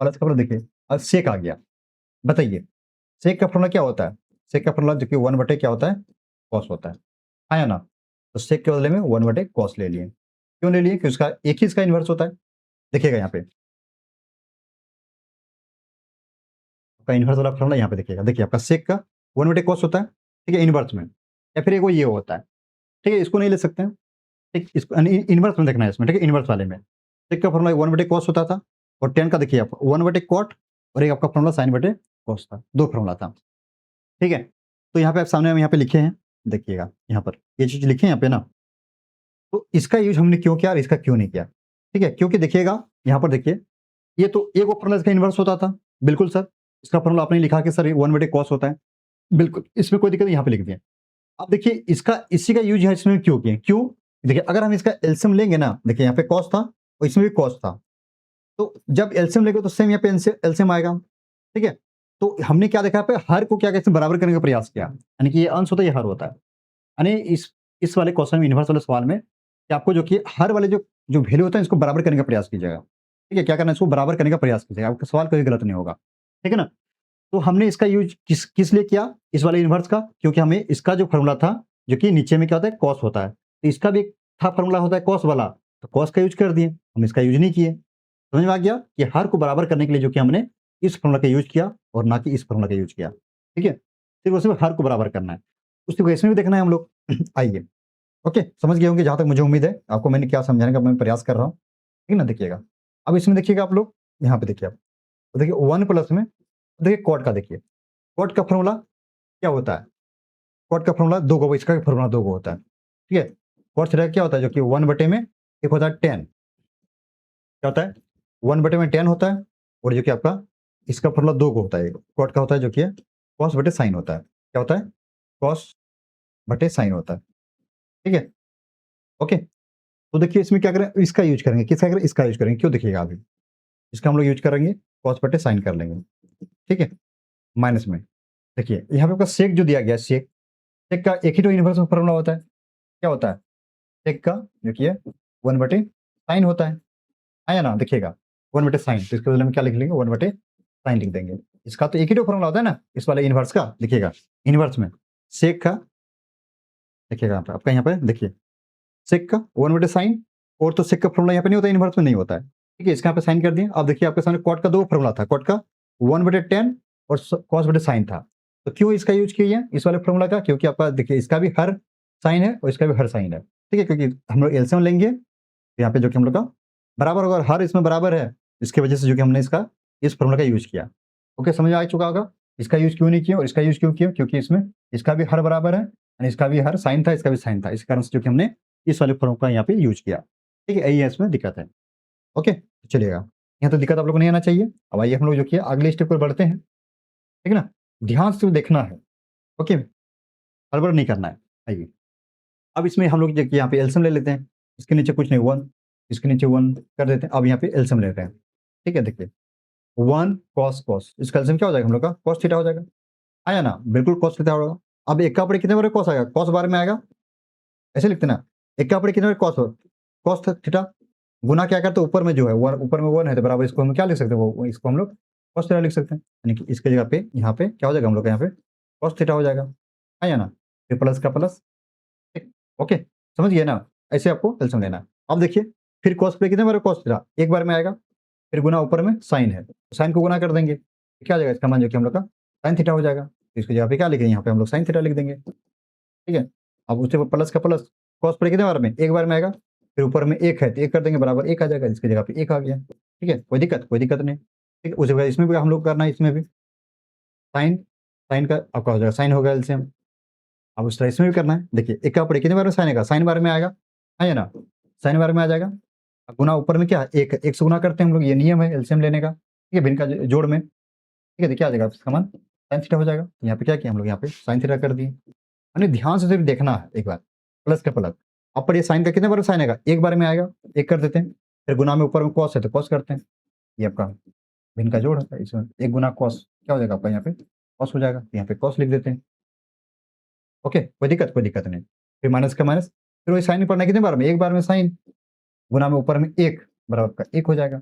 Speaker 1: और इसका फॉर्मूला देखिए, अब सेक आ गया, बताइए सेक का फॉर्मूला क्या होता है? सेक का फॉर्मूला जो कि 1 बटे क्या होता है? कॉस होता है, हाँ या ना? तो सेक के बदले में 1 बटे कॉस ले लिए, क्यों ले लिए? क्योंकि उसका एक ही इसका इन्वर्स होता है, देखिएगा यहाँ पे आपका इन्वर्स वाला फॉर्मूला यहाँ पे देखिएगा, देखिए आपका सेक का 1 बटे कॉस होता है, ठीक है? इन्वर्स में, या फिर एक वो ये होता है, ठीक है? इसको नहीं ले सकते हैं, ठीक? इसको इन्वर्स में देखना है इसमें, ठीक है? इन्वर्स वाले में सेक का फॉर्मूला 1 बटे कॉस होता था, और tan का देखिए आप 1/cot और एक आपका फॉर्मूला sin/cos था, 2 फॉर्मूला था, ठीक है? तो यहाँ पे आप सामने हम यहाँ पे लिखे हैं, देखिएगा यहाँ पर ये चीज़ लिखे हैं यहाँ पे ना, तो इसका यूज़ हमने क्यों किया और इसका क्यों नहीं किया, ठीक है? क्योंकि देखिएगा यहाँ पर देखिए, ये तो एक वो फॉर्मूला इसका इन्वर्स होता था, बिल्कुल सर, इसका फॉर्मूला आपने लिखा कि सर ये 1/cos होता है, बिल्कुल, इसमें कोई दिक्कत नहीं, यहाँ पे लिख दिया। अब देखिए इसका इसी का यूज़ यहाँ इसमें क्यों किए? क्यों? देखिए अगर हम इसका एलसीएम लेंगे ना, देखिए यहाँ पे cos था और इसमें भी cos था, तो जब एलसीएम लेंगे तो सेम यहाँ पे एलसीएम आएगा, ठीक है? तो हमने क्या देखा यहाँ पे हर को क्या कहते हैं बराबर करने का प्रयास किया, यानी कि ये अंश होता है, ये हर होता है। यानी इस वाले क्वेश्चन में इन्वर्स वाले सवाल में कि आपको जो कि हर वाले जो जो वैल्यू होता है इसको बराबर करने का प्रयास कीजिएगा, ठीक है? क्या करना है, इसको बराबर करने का प्रयास कीजिएगा, आपका सवाल कभी गलत नहीं होगा, ठीक है ना? तो हमने इसका यूज़ किस किस लिए किया, इस वाले इन्वर्स का? क्योंकि हमें इसका जो फ़ॉर्मूला था, जो कि नीचे में क्या होता है कॉस होता है, तो इसका भी एक था फ़ॉर्मूला होता है कॉस वाला, तो कॉस का यूज़ कर दिए, हम इसका यूज़ नहीं किए। समझ में आ गया कि हर को बराबर करने के लिए जो कि हमने इस फ़ॉर्मूला का यूज़ किया और ना कि इस फ़ॉर्मूला का यूज़ किया, ठीक है? सिर्फ़ और सिर्फ़ हर को बराबर करना है, उसी को इसमें भी देखना है हम लोग। आइए, ओके, समझ गए होंगे जहाँ तक मुझे उम्मीद है, आपको मैंने क्या समझाने का मैं प्रयास कर रहा हूँ, ठीक है ना? देखिएगा, अब इसमें देखिएगा आप लोग, यहाँ पे देखिए आप, तो देखिए 1 प्लस में देखिए कॉट का देखिए, कॉट का फ़ॉर्मूला क्या होता है? कॉट का फ़ॉर्मूला 2 गो, इसका भी फ़ॉर्मूला 2 गो होता है, ठीक है? कॉट थीटा क्या होता है, जो कि 1 में एक होता है tan, क्या होता है? 1 में tan होता है और जो कि आपका इसका फ़ॉर्मूला 2 गो होता है, कॉट का होता है जो कि cos/sin होता है। क्या होता है? cos/sin होता है, ठीक है? ओके, तो देखिए इसमें क्या करें, इसका यूज़ करेंगे, किसका करें? इसका यूज़ करेंगे, क्यों देखिएगा अभी, इसका हम लोग यूज़ करेंगे cos/sin कर लेंगे, ठीक है? माइनस में, देखिए यहाँ पे आपका सेक जो दिया गया है, सेक, सेक का एक ही तो इन्वर्स फ़ॉर्मूला होता है, क्या होता है? सेक का जो कि है 1/sin होता है ना? देखिएगा 1/sin, तो इसके बदले में क्या लिख लेंगे, 1/sin लिख देंगे। इसका तो एक ही तो फ़ॉर्मूला होता है ना, इस वाले इन्वर्स का, देखिएगा इन्वर्स में सेक का, देखिएगा यहाँ पे आपका, यहाँ पे देखिए सेक का 1/sin, और तो सेक का फ़ॉर्मूला यहाँ पे नहीं होता, इन्वर्स में नहीं होता है, ठीक है? इसका यहाँ पे साइन कर दिए। अब देखिए आपके सामने कॉट का 2 फ़ॉर्मूला था, कॉट का 1/tan और cos/sin था, तो क्यों इसका यूज़ किए हैं, इस वाले फ़ॉर्मूला का? क्योंकि आपका देखिए इसका भी हर साइन है और इसका भी हर साइन है, ठीक है? क्योंकि हम लोग एलसीएम लेंगे, तो यहाँ पे जो कि हम लोग का बराबर होगा, और हर इसमें बराबर है, इसकी वजह से जो कि हमने इसका इस फ़ॉर्मूला का यूज़ किया। ओके, समझ में आ चुका होगा? इसका यूज़ क्यों नहीं किया और इसका यूज़ क्यों किया? क्योंकि इसमें इसका भी हर बराबर है और इसका भी हर साइन था, इसका भी साइन था, इस कारण से जो कि हमने इस वाले फ़ॉर्मूला का यहाँ पे यूज़ किया, ठीक है? यही है इसमें दिक्कत है। ओके, तो चलिएगा, यहाँ तो दिक्कत आप लोग को नहीं आना चाहिए। अब आइए हम लोग जो कि अगले स्टेप पर बढ़ते हैं, ठीक है ना? ध्यान से देखना है, ओके? हड़बड़ नहीं करना है। आइए, अब इसमें हम लोग देखिए यहाँ पे एलसीएम ले लेते हैं, इसके नीचे कुछ नहीं 1, इसके नीचे 1 कर देते हैं। अब यहाँ पे एलसीएम लेते हैं, ठीक है? देखिए 1 cos, इसका एलसीएम क्या हो जाएगा हम लोग का? cos थीटा हो जाएगा, आया ना? बिल्कुल cos थीटा होगा। अब 1 का पड़े कितने बार cos आएगा? cos बार में आएगा, ऐसे लिखते हैं ना, 1 का पड़े कितने बार cos हो, cos थीटा, गुना क्या करते हैं ऊपर में जो है 1, ऊपर में 1 है तो बराबर इसको हम क्या लिख सकते हैं, वो इसको हम लोग cos थीटा लिख सकते हैं। यानी कि इसकी जगह पे यहाँ पे क्या हो जाएगा हम लोग का, यहाँ पे cos थीटा हो जाएगा, आया ना? फिर प्लस का प्लस, ठीक, ओके, समझ गए ना? ऐसे आपको एलसीएम लेना है। अब देखिए फिर cos पे कितने बार cos थीटा, एक बार में आएगा, फिर गुना ऊपर में sin है, तो sin को गुना कर देंगे, तो क्या आ जाएगा इसका मान, जो कि हम लोग का sin थीटा हो जाएगा। तो इसकी जगह पे क्या लिखेंगे, यहाँ पे हम लोग sin थीटा लिख देंगे, ठीक है? अब उससे प्लस का प्लस, cos पे कितने बार में, एक बार में आएगा, फिर ऊपर में 1 है तो 1 कर देंगे, बराबर 1 आ जाएगा, इसकी जगह पे 1 आ गया, ठीक है? कोई दिक्कत? कोई दिक्कत नहीं, ठीक है? उसी प्रकार इसमें भी हम लोग करना है, इसमें भी sin, sin का आपका हो जाएगा, sin हो गया एलसीएम। अब उस तरह इसमें भी करना है, देखिए 1 का पड़े कितने बार में sin आएगा, sin बार में आएगा, है ना? sin बार में आ जाएगा, अब गुना ऊपर में क्या है 1 है, 1 से गुना करते हैं हम लोग, ये नियम है एलसीएम लेने का, ठीक है? भिन्न का जोड़ में, ठीक है? देखिए आ जाएगा इसका मान sin थीटा हो जाएगा। यहाँ पे क्या किया हम लोग, यहाँ पे sin थीटा कर दिए। यानी ध्यान से सिर्फ देखना है एक बार, प्लस का प्लस, अब पर ये साइन का कितने बार साइन आएगा, एक बार में आएगा, 1 कर देते हैं, फिर गुना में ऊपर में cos है तो cos करते हैं, ये आपका भिन्न का जोड़ है, इसमें 1 गुना cos क्या हो जाएगा आपका, यहाँ पे cos हो जाएगा, तो यहाँ पे cos लिख देते हैं। ओके, कोई दिक्कत? कोई दिक्कत नहीं। फिर माइनस का माइनस, फिर वही साइन पढ़ना है कितने बार में, एक बार में साइन, गुना में ऊपर में 1 बराबर आपका 1 हो जाएगा,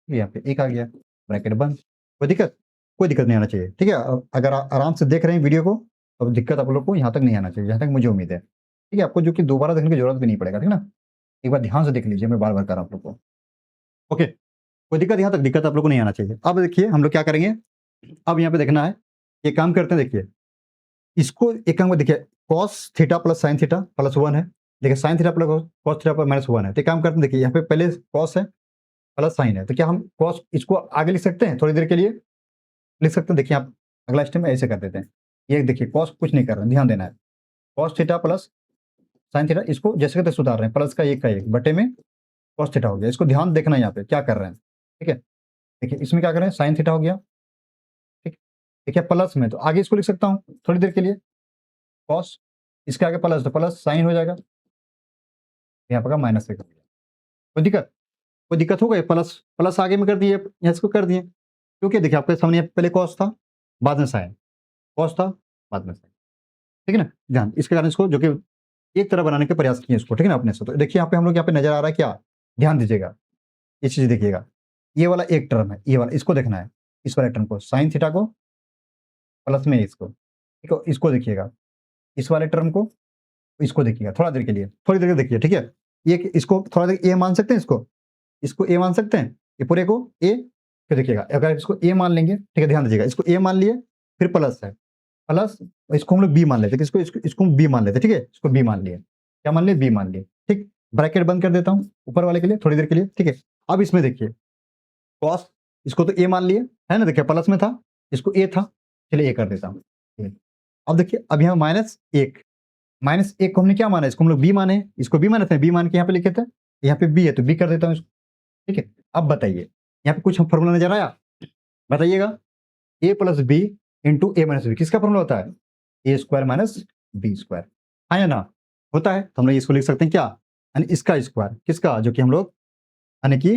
Speaker 1: ये यहाँ पे 1 आ गया, ब्रैकेट बंद। कोई दिक्कत? कोई दिक्कत नहीं आना चाहिए, ठीक है? अगर आप आराम से देख रहे हैं वीडियो को, तो दिक्कत आप लोग को यहाँ तक नहीं आना चाहिए, जहाँ तक मुझे उम्मीद है, ठीक है? आपको जो कि दोबारा देखने की जरूरत भी नहीं पड़ेगा, ठीक है ना? एक बार ध्यान से देख लीजिए, मैं बार-बार कर रहा हूँ आप लोग को। ओके, कोई दिक्कत, यहाँ तक दिक्कत आप लोग को नहीं आना चाहिए। अब देखिए हम लोग क्या करेंगे, अब यहाँ पे देखना है, एक काम करते हैं, देखिए इसको एक काम में देखिए, cos theta plus sin theta plus 1 है, देखिए sin theta plus cos theta पर -1 है, तो एक काम करते हैं, देखिए यहाँ पे पहले cos है, प्लस साइन है, तो क्या हम कॉस इसको आगे लिख सकते हैं थोड़ी देर के लिए? लिख सकते हैं। देखिए आप अगला स्टेप में ऐसे कर देते हैं। ये देखिए कॉस कुछ नहीं कर रहे हैं, ध्यान देना है। Cos theta plus sine theta, इसको जैसे के तैसे उतार रहे हैं, प्लस का 1 का 1 बटे में कॉस थीटा हो गया। इसको ध्यान देखना है यहाँ पे क्या कर रहे हैं, ठीक है? देखिए इसमें क्या कर रहे हैं, साइन थीटा हो गया, ठीक। देखिए प्लस में तो आगे इसको लिख सकता हूँ थोड़ी देर के लिए, कॉस, इसके आगे प्लस तो प्लस साइन हो जाएगा, यहाँ पर माइनस से कर दिया। कोई दिक्कत? कोई दिक्कत हो गई? प्लस प्लस आगे में कर दिए, यहाँ इसको कर दिए, क्योंकि देखिए आपके सामने पहले कॉस था, बाद में साइन, कॉस था, बाद में साइन, ठीक है ना? ध्यान इसके कारण इसको जो कि एक तरह बनाने के प्रयास किए इसको, ठीक है ना, अपने से। तो देखिए यहाँ पे हम लोग यहाँ पे नजर आ रहा है क्या, ध्यान दीजिएगा, ये चीज देखिएगा, ये वाला एक टर्म है, ये वाला इसको देखना है, इस वाले टर्म को साइन थीटा को प्लस में इसको, ठीक है, इसको देखिएगा, इस वाले टर्म को, इसको देखिएगा थोड़ा देर के लिए, थोड़ी देर के देखिए, ठीक है? ये इसको थोड़ा देर ए मान सकते हैं, इसको ए मान सकते हैं, ये पूरे को ए, फिर देखिएगा अगर इसको ए मान लेंगे, ठीक है, ध्यान दीजिएगा, इसको ए मान लिए, फिर प्लस है, प्लस इसको हम लोग बी मान लेते हैं, इसको बी मान लेते हैं, ठीक है, इसको बी मान लिए, क्या मान लिए, बी मान लिए, ठीक। ब्रैकेट बंद कर देता हूं ऊपर वाले के लिए थोड़ी देर के लिए, ठीक है। अब इसमें देखिए कॉस, इसको तो ए मान लिए है ना, देखिए प्लस में था, इसको ए था, चलिए ए कर देता हूँ, ठीक है। अब देखिए अब यहाँ -1, -1 को हमने क्या माना, इसको हम लोग बी माने, इसको बी माने थे, बी मान के यहाँ पे लिखे थे, यहाँ पे बी है तो बी कर देता हूँ इसको, ठीक है। अब बताइए यहाँ पे कुछ फॉर्मूला नजर आया, बताइएगा, ए प्लस बी इंटू ए माइनस बी किसका फॉर्मूला होता है, ए स्क्वायर माइनस बी स्क्वायर, हाँ या ना, होता है। तो हम लोग इसको लिख सकते हैं क्या, यानी इसका स्क्वायर, किसका, जो कि हम लोग यानी कि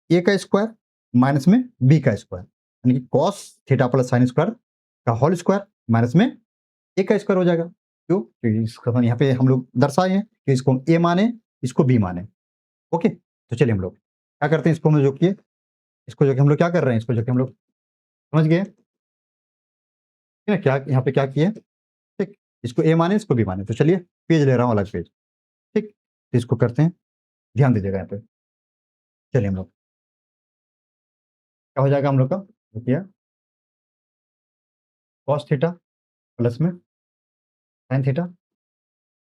Speaker 1: ए का स्क्वायर माइनस में बी का स्क्वायर, यानी कि cos theta plus sine square का होल स्क्वायर माइनस में ए का स्क्वायर हो जाएगा। क्यों? क्योंकि इसको यहाँ पे हम लोग दर्शाए हैं कि इसको हम ए माने, इसको बी माने, ओके। तो चलिए हम लोग क्या करते हैं, इसको हम जो किए, इसको जो कि हम लोग क्या कर रहे हैं, इसको जो कि हम लोग समझ गए, ठीक है, क्या यहाँ पे क्या किए, ठीक, इसको ए माने, इसको बी माने। तो चलिए पेज ले रहा हूँ अलग पेज, ठीक, तो इसको करते हैं, ध्यान दीजिएगा यहाँ पे। चलिए हम लोग क्या हो जाएगा हम लोग का, रुकिए, कॉस थीटा प्लस में साइन थीटा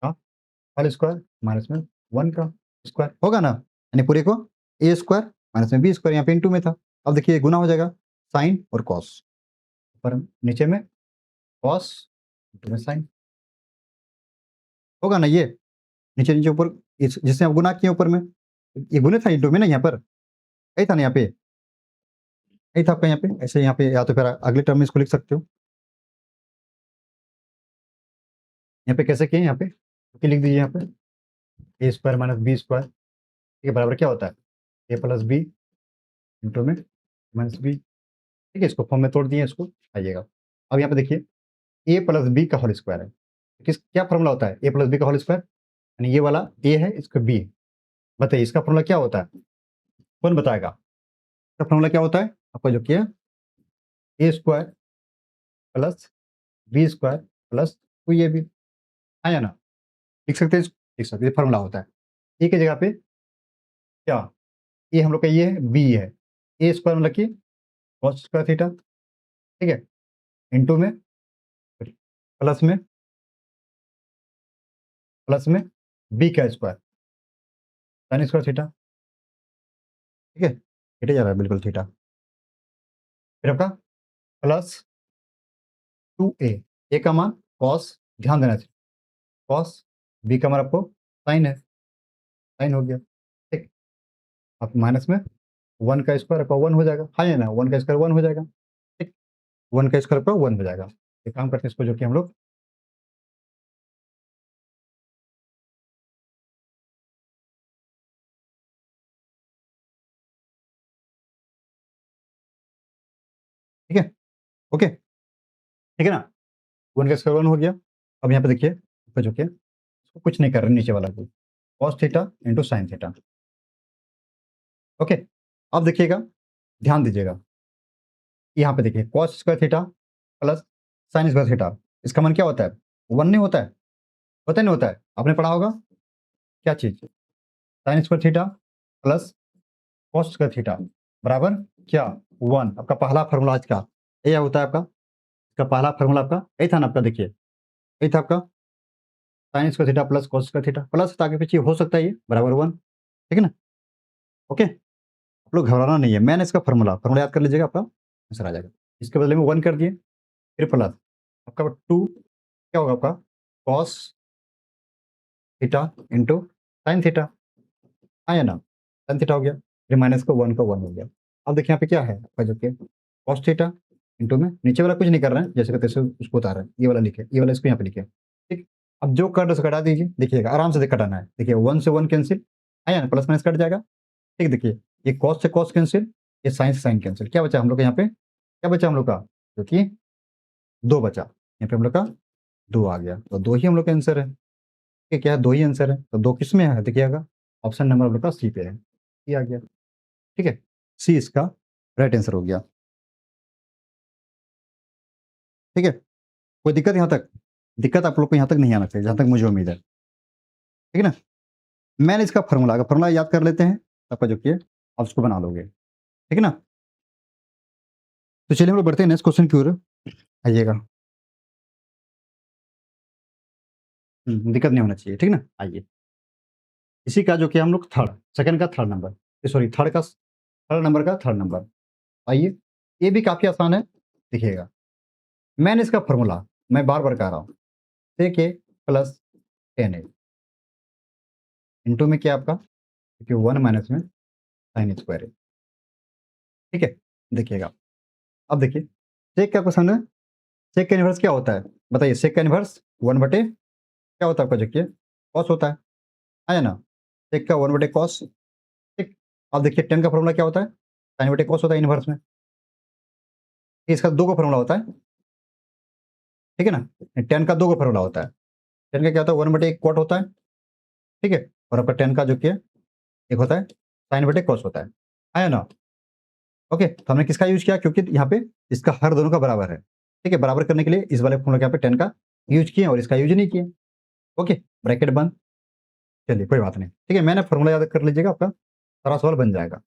Speaker 1: का होल स्क्वायर माइनस में 1 का स्क्वायर होगा ना, यानी पूरे को ए स्क्वायर माइनस में बी स्क्वायर, यहाँ पे इंटू में था। अब देखिए गुना हो जाएगा, साइन और कॉस, ऊपर नीचे में कॉस इंटू में साइन, होगा ना ये, नीचे नीचे ऊपर, जिससे आप गुना किए ऊपर में, ये गुने था इंटू में ना, यहाँ पर यही था ना, यहाँ पे यही था आपका, यहाँ पे ऐसे, यहाँ पे या तो फिर अगले टर्म में इसको लिख सकते हो, यहाँ पे कैसे किए, यहाँ पे लिख दीजिए, यहाँ पे ए स्क्वायर माइनस बी स्क्वायर, ठीक है, बराबर क्या होता है, ए प्लस बी इंटू में माइनस बी, ठीक है, इसको फॉर्म में तोड़ दिए इसको, आइएगा। अब यहाँ पे देखिए ए प्लस बी का होल स्क्वायर है, क्या फॉर्मूला होता है, ए प्लस बी का होल स्क्वायर, यानी ये वाला ए है, इसका बी है, बताइए इसका फॉर्मूला क्या होता है, कौन बताएगा, इसका फॉर्मूला क्या होता है आपका, जो किया a square plus b square plus 2ab, हाँ या ना, लिख सकते हैं, लिख सकते हैं, फॉर्मूला होता है। ए की जगह पे क्या, ए हम लोग का ये है, बी है, ए स्क्वायर मतलब कि कॉस स्क्वायर थीटा, ठीक है, इंटू में प्लस में बी का स्क्वायर साइन स्क्वायर थीटा, ठीक है, थीटा जा रहा है बिल्कुल थीटा, फिर आपका प्लस 2a का मान कॉस, ध्यान देना चाहिए, कॉस, बी का मान आपको साइन है, साइन हो गया, ठीक, आप माइनस में 1 का स्क्वायर आपका 1 हो जाएगा, हाँ या ना, 1 का स्क्वायर 1 हो जाएगा, ठीक, 1 का स्क्वायर आपका 1 हो जाएगा। एक काम करते हैं इसको, जो कि हम लोग ठीक है, ओके, ठीक है ना, 1 का स्क्वायर 1 हो गया। अब यहाँ पे देखिए ऊपर जो कि इसको कुछ नहीं कर रहे, नीचे वाला को cos theta into sine theta, okay. अब देखिएगा, ध्यान दीजिएगा, यहाँ पे देखिए cos square theta plus sine square theta, इसका मान क्या होता है, 1 नहीं होता है, होता नहीं होता है, आपने पढ़ा होगा क्या चीज, sine square theta plus cos square theta बराबर क्या, 1, आपका पहला फॉर्मूला आज का ये होता है, आपका इसका पहला फॉर्मूला आपका यही था ना, आपका देखिए यही था आपका, sine square theta plus cos square theta, plus आगे पीछे हो सकता है ये बराबर 1, ठीक है ना, ओके। आप लोग घबराना नहीं है, मैंने इसका फार्मूला याद कर लीजिएगा, आपका आंसर आ जाएगा। इसके बदले में 1 कर दिए, फिर प्लस आपका 2 क्या होगा आपका cos theta into sine theta, आया ना, साइन थीटा हो गया, फिर माइनस का 1 हो गया। अब देखिए यहाँ पे क्या है आपका जो कि कॉस थीटा इंटू में नीचे वाला कुछ नहीं कर रहे हैं, जैसे का तैसे उसको उतार रहे हैं, ये वाला लिखे, ये वाला इसको यहाँ पे लिखे, ठीक। अब जो कट उसे कटा दीजिए, देखिएगा आराम से कटाना है, देखिए 1 से 1 कैंसिल, आया ना, प्लस माइनस कट जाएगा, ठीक। देखिए ये कॉस से कॉस कैंसिल, ये साइन से साइन कैंसिल, क्या बचा हम लोग का यहाँ पे, क्या बचा हम लोग का, जो कि 2 बचा, यहाँ पे हम लोग का 2 आ गया, तो 2 ही हम लोग का आंसर है, ठीक है, क्या है 2 ही आंसर है, तो 2 किस में है, देखिएगा ऑप्शन नंबर हम लोग का सी पे है, सी आ गया, ठीक है, सी इसका राइट आंसर हो गया, ठीक है। कोई दिक्कत यहाँ तक, दिक्कत आप लोग को यहाँ तक नहीं आना चाहिए, जहाँ तक मुझे उम्मीद है, ठीक है ना। मैंने इसका फार्मूला याद कर लेते हैं, आपका जो कि आप उसको बना लोगे, ठीक है ना। तो चलिए हम लोग बढ़ते हैं नेक्स्ट क्वेश्चन की ओर, आइएगा। दिक्कत नहीं होना चाहिए, ठीक ना, आइए। इसी का जो कि हम लोग सेकंड का third number, sorry third number का थर्ड नंबर, आइए। ये भी काफ़ी आसान है, देखिएगा। मैंने इसका फार्मूला मैं बार-बार कह रहा हूँ, sec a plus tan a into में क्या आपका, क्योंकि 1 माइनस में sin स्क्वायर है, ठीक है। देखिएगा, अब देखिए sec का क्वेश्चन है, sec का इन्वर्स क्या होता है, बताइए। sec का इन्वर्स 1 बटे क्या होता है आपका, देखिए cos होता है ना। sec का 1 बटे cos, ठीक। अब देखिए tan का फार्मूला क्या होता है, sin बटे cos होता है इन्वर्स में, इसका 2 का फार्मूला होता है, ठीक है ना। tan का 2 का फार्मूला होता है, tan का क्या होता है 1 बटे cot होता है, ठीक है, और आपका tan का जो कि एक होता है sin बटे cos होता है ना। ओके, तो हमने किसका यूज किया, क्योंकि यहाँ पे इसका हर दोनों का बराबर है, ठीक है। बराबर करने के लिए इस वाले फॉर्मूला के यहाँ पे tan का यूज किए और इसका यूज नहीं किए, ओके, ब्रैकेट बंद। चलिए कोई बात नहीं, ठीक है, मैंने फॉर्मूला याद कर लीजिएगा, आपका सारा सवाल बन जाएगा,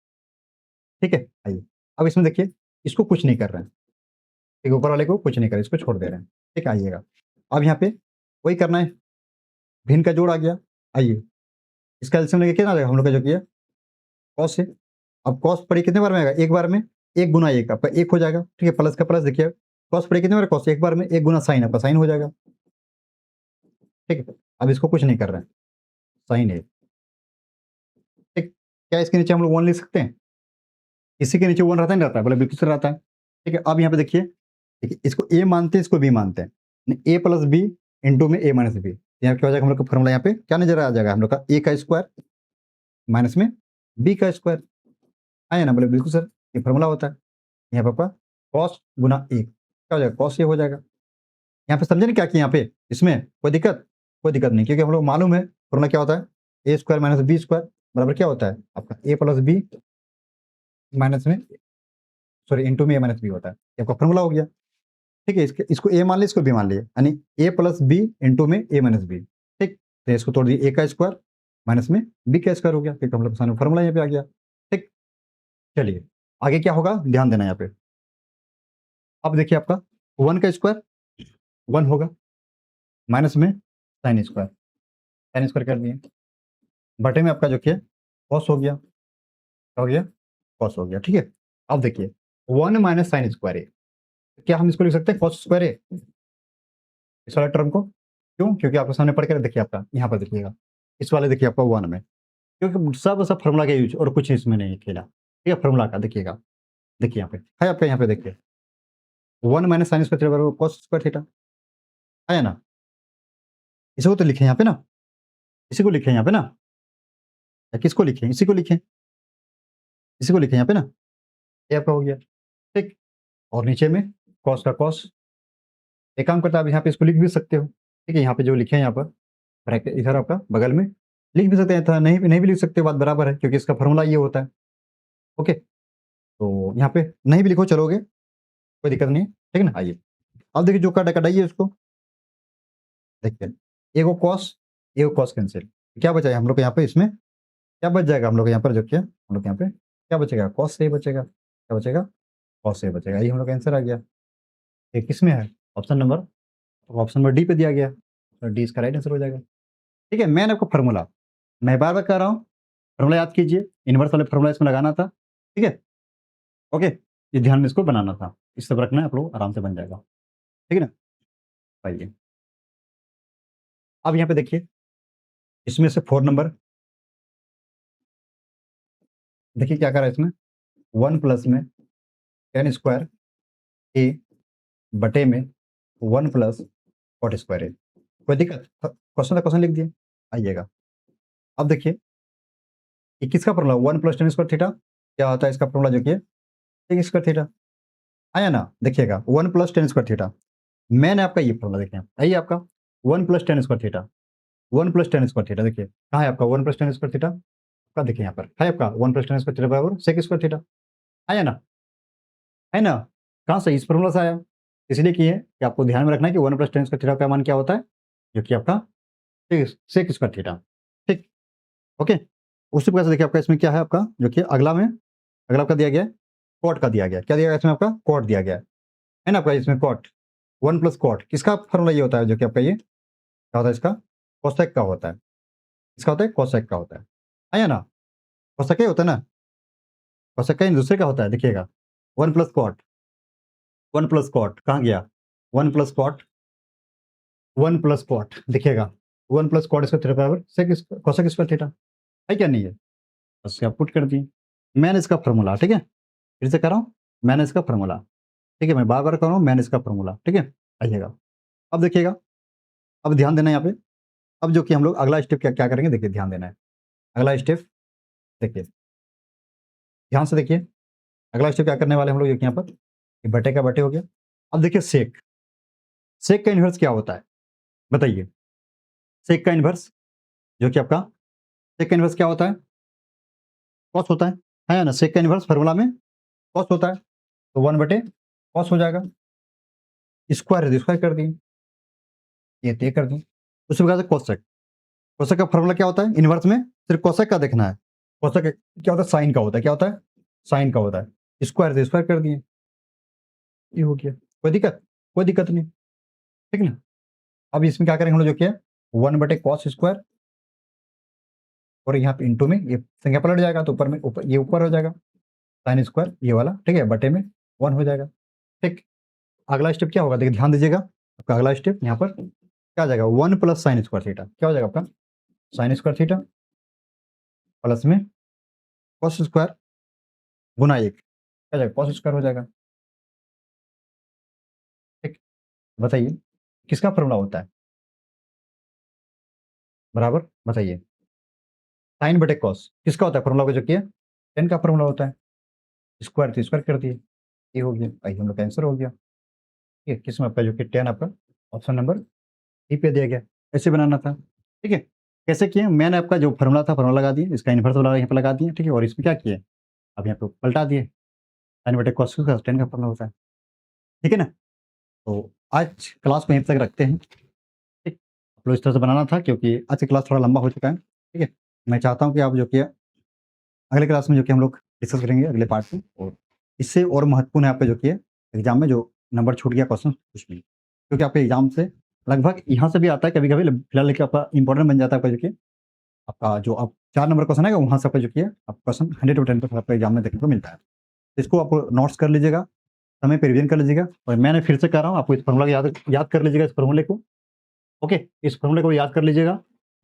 Speaker 1: ठीक है। आइए, अब इसमें देखिए, इसको कुछ नहीं कर रहे हैं, ठीक है, ऊपर वाले को कुछ नहीं कर रहे, इसको छोड़ दे रहे हैं, ठीक है। आइएगा, अब यहाँ पे वही करना है, भिन्न का जोड़ आ गया, आइए इसका एलसीएम लेके कितना आ जाएगा हम लोग का जो कि है कॉस है। अब कॉस पड़ी कितने बार में आएगा, एक बार में, 1 गुना 1 आपका 1 हो जाएगा, ठीक है, प्लस का प्लस, देखिए कॉस पड़ी कितने बार, कॉस एक बार में, 1 गुना साइन आपका साइन हो जाएगा, ठीक है। अब इसको कुछ नहीं कर रहे हैं, साइन है, ठीक। क्या इसके नीचे हम लोग 1 लिख सकते हैं, इसी के नीचे 1 रहता नहीं रहता है, बोले बिल्कुल सही रहता है, ठीक है। अब यहाँ पे देखिए, इसको ए मानते हैं, इसको बी मानते हैं, ए प्लस बी इंटू में ए माइनस बी, यहाँ क्या हो जाएगा हम लोग का फॉर्मूला, यहाँ पे क्या नजर आ जाएगा हम लोग का, ए का स्क्वायर माइनस में बी का स्क्वायर, आया ना, बोले बिल्कुल सर, ये फॉर्मूला होता है। यहाँ पे आपका कॉस गुना 1 क्या हो जाएगा, कॉस ये हो जाएगा। यहाँ पे समझे नहीं क्या कि यहाँ पे इसमें कोई दिक्कत नहीं, क्योंकि हम लोग मालूम है फॉर्मूला क्या होता है, ए स्क्वायर माइनस बी स्क्वायर बराबर क्या होता है आपका, ए प्लस बी माइनस में, सॉरी इंटू में ए माइनस बी होता है, ये आपका फॉर्मूला हो गया, ठीक है। इसको ए मान लिया, इसको बी मान लिया, यानी ए प्लस बी इंटू में ए माइनस बी, ठीक। तो इसको तोड़ दिए, ए का स्क्वायर माइनस में बी का स्क्वायर हो गया, ठीक, हम लोग सामने फॉर्मूला यहाँ पे आ गया, ठीक। चलिए आगे क्या होगा, ध्यान देना यहाँ पे। अब देखिए आपका 1 का स्क्वायर 1 होगा, माइनस में साइन स्क्वायर कर दिए, बटे में आपका जो कि है कॉस हो गया, क्या हो गया, कॉस हो गया, ठीक है। अब देखिए 1 माइनस साइन स्क्वायर है, क्या हम इसको लिख सकते हैं कॉस स्क्वायर है, इस वाले टर्म को, क्यों, क्योंकि आपके सामने पढ़ कर देखिए, आपका यहाँ पर देखिएगा, इस वाले देखिए आपका 1 में, क्योंकि सब फार्मूला का यूज और कुछ इसमें नहीं खेला, ठीक है, फार्मूला का देखिएगा, देखिए यहाँ पे है आपका, यहाँ पे देखिए 1 माइनस साइन स्क्वायर थीटा बराबर कॉस स्क्वायर थीटा, है ना। इसी को तो लिखे यहाँ पे ना, इसी को लिखे यहाँ पे ना, या किसको लिखे, इसी को लिखे, इसी को लिखे यहाँ पे ना, ये आपका हो गया, ठीक। और नीचे में कॉस का कॉस, एक काम करता है, आप यहाँ पे इसको लिख भी सकते हो, ठीक है, यहाँ पे जो लिखे हैं यहाँ पर ब्रैकेट इधर आपका बगल में लिख भी सकते हैं, था नहीं नहीं भी लिख सकते, बात बराबर है, क्योंकि इसका फॉर्मूला ये होता है, ओके। तो यहाँ पे नहीं भी लिखो चलोगे, कोई दिक्कत नहीं है, ठीक है ना। आइए अब देखिए, जो काटा कटाइए उसको, देखिए एक कॉस कैंसिल, क्या बचा है हम लोग को यहाँ पे, इसमें क्या बच जाएगा हम लोग यहाँ पर, जो क्या हम लोग यहाँ पे क्या बचेगा, कॉस से ही बचेगा, क्या बचेगा, कॉस से ही बचेगा, ये हम लोग का आंसर आ गया। ये किस में है, ऑप्शन नंबर डी पे दिया गया, तो डी इसका राइट आंसर हो जाएगा, ठीक है। मैंने आपको फार्मूला मैं बार बार कह रहा हूँ, फार्मूला याद कीजिए, इन्वर्स वाले फार्मूला इसमें लगाना था, ठीक है? ओके, ये ध्यान में इसको बनाना था, इस सब रखना है, आप लोग आराम से बन जाएगा, ठीक है ना? आइए, अब यहाँ पे देखिए, इसमें से 4 नंबर देखिए क्या करा है इसमें, 1 प्लस में 10 स्क्वायर ए बटे में 1 प्लस कॉट स्क्वायर ए। कोई दिक्कत? क्वेश्चन था, क्वेश्चन लिख दिए, आइएगा। अब देखिए, ये किसका फॉर्मूला 1 प्लस 10 स्क्वायर थीटा क्या होता है इसका फॉर्मूला जो कि है sec स्क्वायर थीटा, आया ना? देखिएगा 1 प्लस 10 स्क्वायर थीटा, मैंने आपका ये फॉर्मूला देखें, आइए आपका 1 plus 10 square theta, 1 plus 10 square theta देखिए, कहाँ है आपका 1 प्लस 10 स्क्वायर थीटा? आपका देखिए यहाँ पर है आपका 1 प्लस 10 स्क्वायर थीटा बराबर sec स्क्वायर थीटा, आया ना? है ना? कहाँ से इस फॉर्मूला से आया? इसलिए कि है कि आपको ध्यान में रखना है कि 1 प्लस 10 स्क्वायर थीटा का मान क्या होता है? जो कि आपका sec स्क्वायर थीटा, ठीक? ओके? उसी प्रकार से देखिए आपका इसमें क्या है आपका जो कि अगला आपका दिया गया है, कॉट का दिया गया है। क्या दिया गया है इसमें आपका? कॉट दिया गया है ना आपका इसमें कॉट, 1 प्लस कॉट किसका फॉर्मूला ये होता है जो कि आपका ये क्या होता है इसका? कोसेक का होता है। किसका होता है? कोसेक का होता है ना? कोसेक का ही होता है ना? कोसेक का ही दूसरे का होता है देखिएगा, 1 प्लस कॉट, 1 प्लस कॉट कहाँ गया? 1 प्लस कॉट, 1 प्लस कॉट देखिएगा, 1 प्लस कॉट स्क्वायर थीटा बराबर sec square cosec square theta, है क्या नहीं है? बस आप पुट कर दिए। मैंने इसका फॉर्मूला, ठीक है? फिर से कर रहा हूँ, मैंने इसका फॉर्मूला, ठीक है? मैं बार-बार कर रहा हूँ, मैंने इसका फॉर्मूला, ठीक है? आइएगा, अब देखिएगा, अब ध्यान देना है यहाँ पे, अब जो कि हम लोग अगला स्टेप क्या क्या करेंगे देखिए ध्यान देना है। अगला स्टेप देखिए, ध्यान से देखिए, अगला स्टेप क्या करने वाले हैं हम लोग यहाँ पर, ये बटे का बटे हो गया। अब देखिए सेक, सेक का इन्वर्स क्या होता है? बताइए। सेक का इन्वर्स जो कि आपका सेक का इन्वर्स क्या होता है? कॉस होता है ना? सेक का इन्वर्स फार्मूला में कॉस होता है, तो 1 बटे कॉस हो जाएगा। स्क्वायर है तो स्क्वायर कर दिए, ये कर दिए। उसी प्रकार से कोसेक, कोसेक का फार्मूला क्या होता है? इन्वर्स में सिर्फ कोसेक का देखना है। कोसेक क्या होता है? साइन का होता है। क्या होता है? साइन का होता है। स्क्वायर से स्क्वायर कर दिए, ये हो गया। कोई दिक्कत? कोई दिक्कत नहीं, ठीक ना? अब इसमें क्या करेंगे हम लोग जो किया 1 बटे कॉस स्क्वायर और यहाँ पे इंटू में ये संख्या पलट जाएगा तो ऊपर में ये ऊपर हो जाएगा साइन स्क्वायर ये वाला, ठीक है? बटे में 1 हो जाएगा, ठीक? अगला स्टेप क्या होगा देखिए ध्यान दीजिएगा, आपका अगला स्टेप यहाँ पर क्या आ जाएगा 1 प्लस साइन स्क्वायर थीटा, क्या हो जाएगा आपका? साइन स्क्वायर थीटा प्लस में कॉस स्क्वायर गुना 1 क्या जाएगा? कॉस स्क्वायर हो जाएगा, ठीक? बताइए किसका फॉर्मूला होता है? बराबर बताइए, साइन बटे कॉस किसका होता है फॉर्मूला का जो किया? tan का फॉर्मूला होता है। स्क्वायर तो स्क्वायर कर दिए, ये हो गया, भाई हम लोग का आंसर हो गया। ठीक है, किसमें आपका जो कि tan आपका ऑप्शन नंबर डी पे दिया गया। ऐसे बनाना था, ठीक है? कैसे किए? मैंने आपका जो फॉर्मूला था फॉर्मूला लगा दिए, इसका इन्वर्स वाला यहाँ पे लगा दिए, ठीक है? और इसमें क्या किए? अब यहाँ पे पलटा दिए, साइन बटे कॉस का tan का फॉर्मूला होता है, ठीक है ना? तो आज क्लास को यहीं तक रखते हैं, ठीक? आप लोग इस तरह से बनाना था क्योंकि आज की क्लास थोड़ा लंबा हो चुका है, ठीक है? मैं चाहता हूँ कि आप जो कि अगले क्लास में जो कि हम लोग डिस्कस करेंगे अगले पार्ट में, और इससे और महत्वपूर्ण है आपका जो कि है एग्जाम में जो नंबर छूट गया क्वेश्चन कुछ भी, क्योंकि आपके एग्जाम से लगभग यहाँ से भी आता है कभी-कभी, फिलहाल लेके आपका इंपॉर्टेंट बन जाता है आपका जो कि आपका जो आप 4 नंबर क्वेश्चन आएगा वहाँ से आपका जो कि है आप क्वेश्चन 100% आपका एग्जाम में देखने को मिलता है। इसको आप नोट्स कर लीजिएगा, समय पे रिवीजन कर लीजिएगा, और मैंने फिर से कह रहा हूँ आपको इस फॉर्मूला को याद याद कर लीजिएगा, इस फॉर्मूले को, ओके? इस फॉर्मूले को याद कर लीजिएगा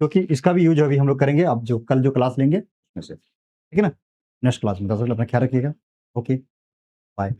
Speaker 1: क्योंकि इसका भी यूज़ अभी हम लोग करेंगे, आप जो कल जो क्लास लेंगे उसमें से, ठीक है ना? नेक्स्ट क्लास में, तब तक अपना ख्याल रखिएगा, ओके, बाय।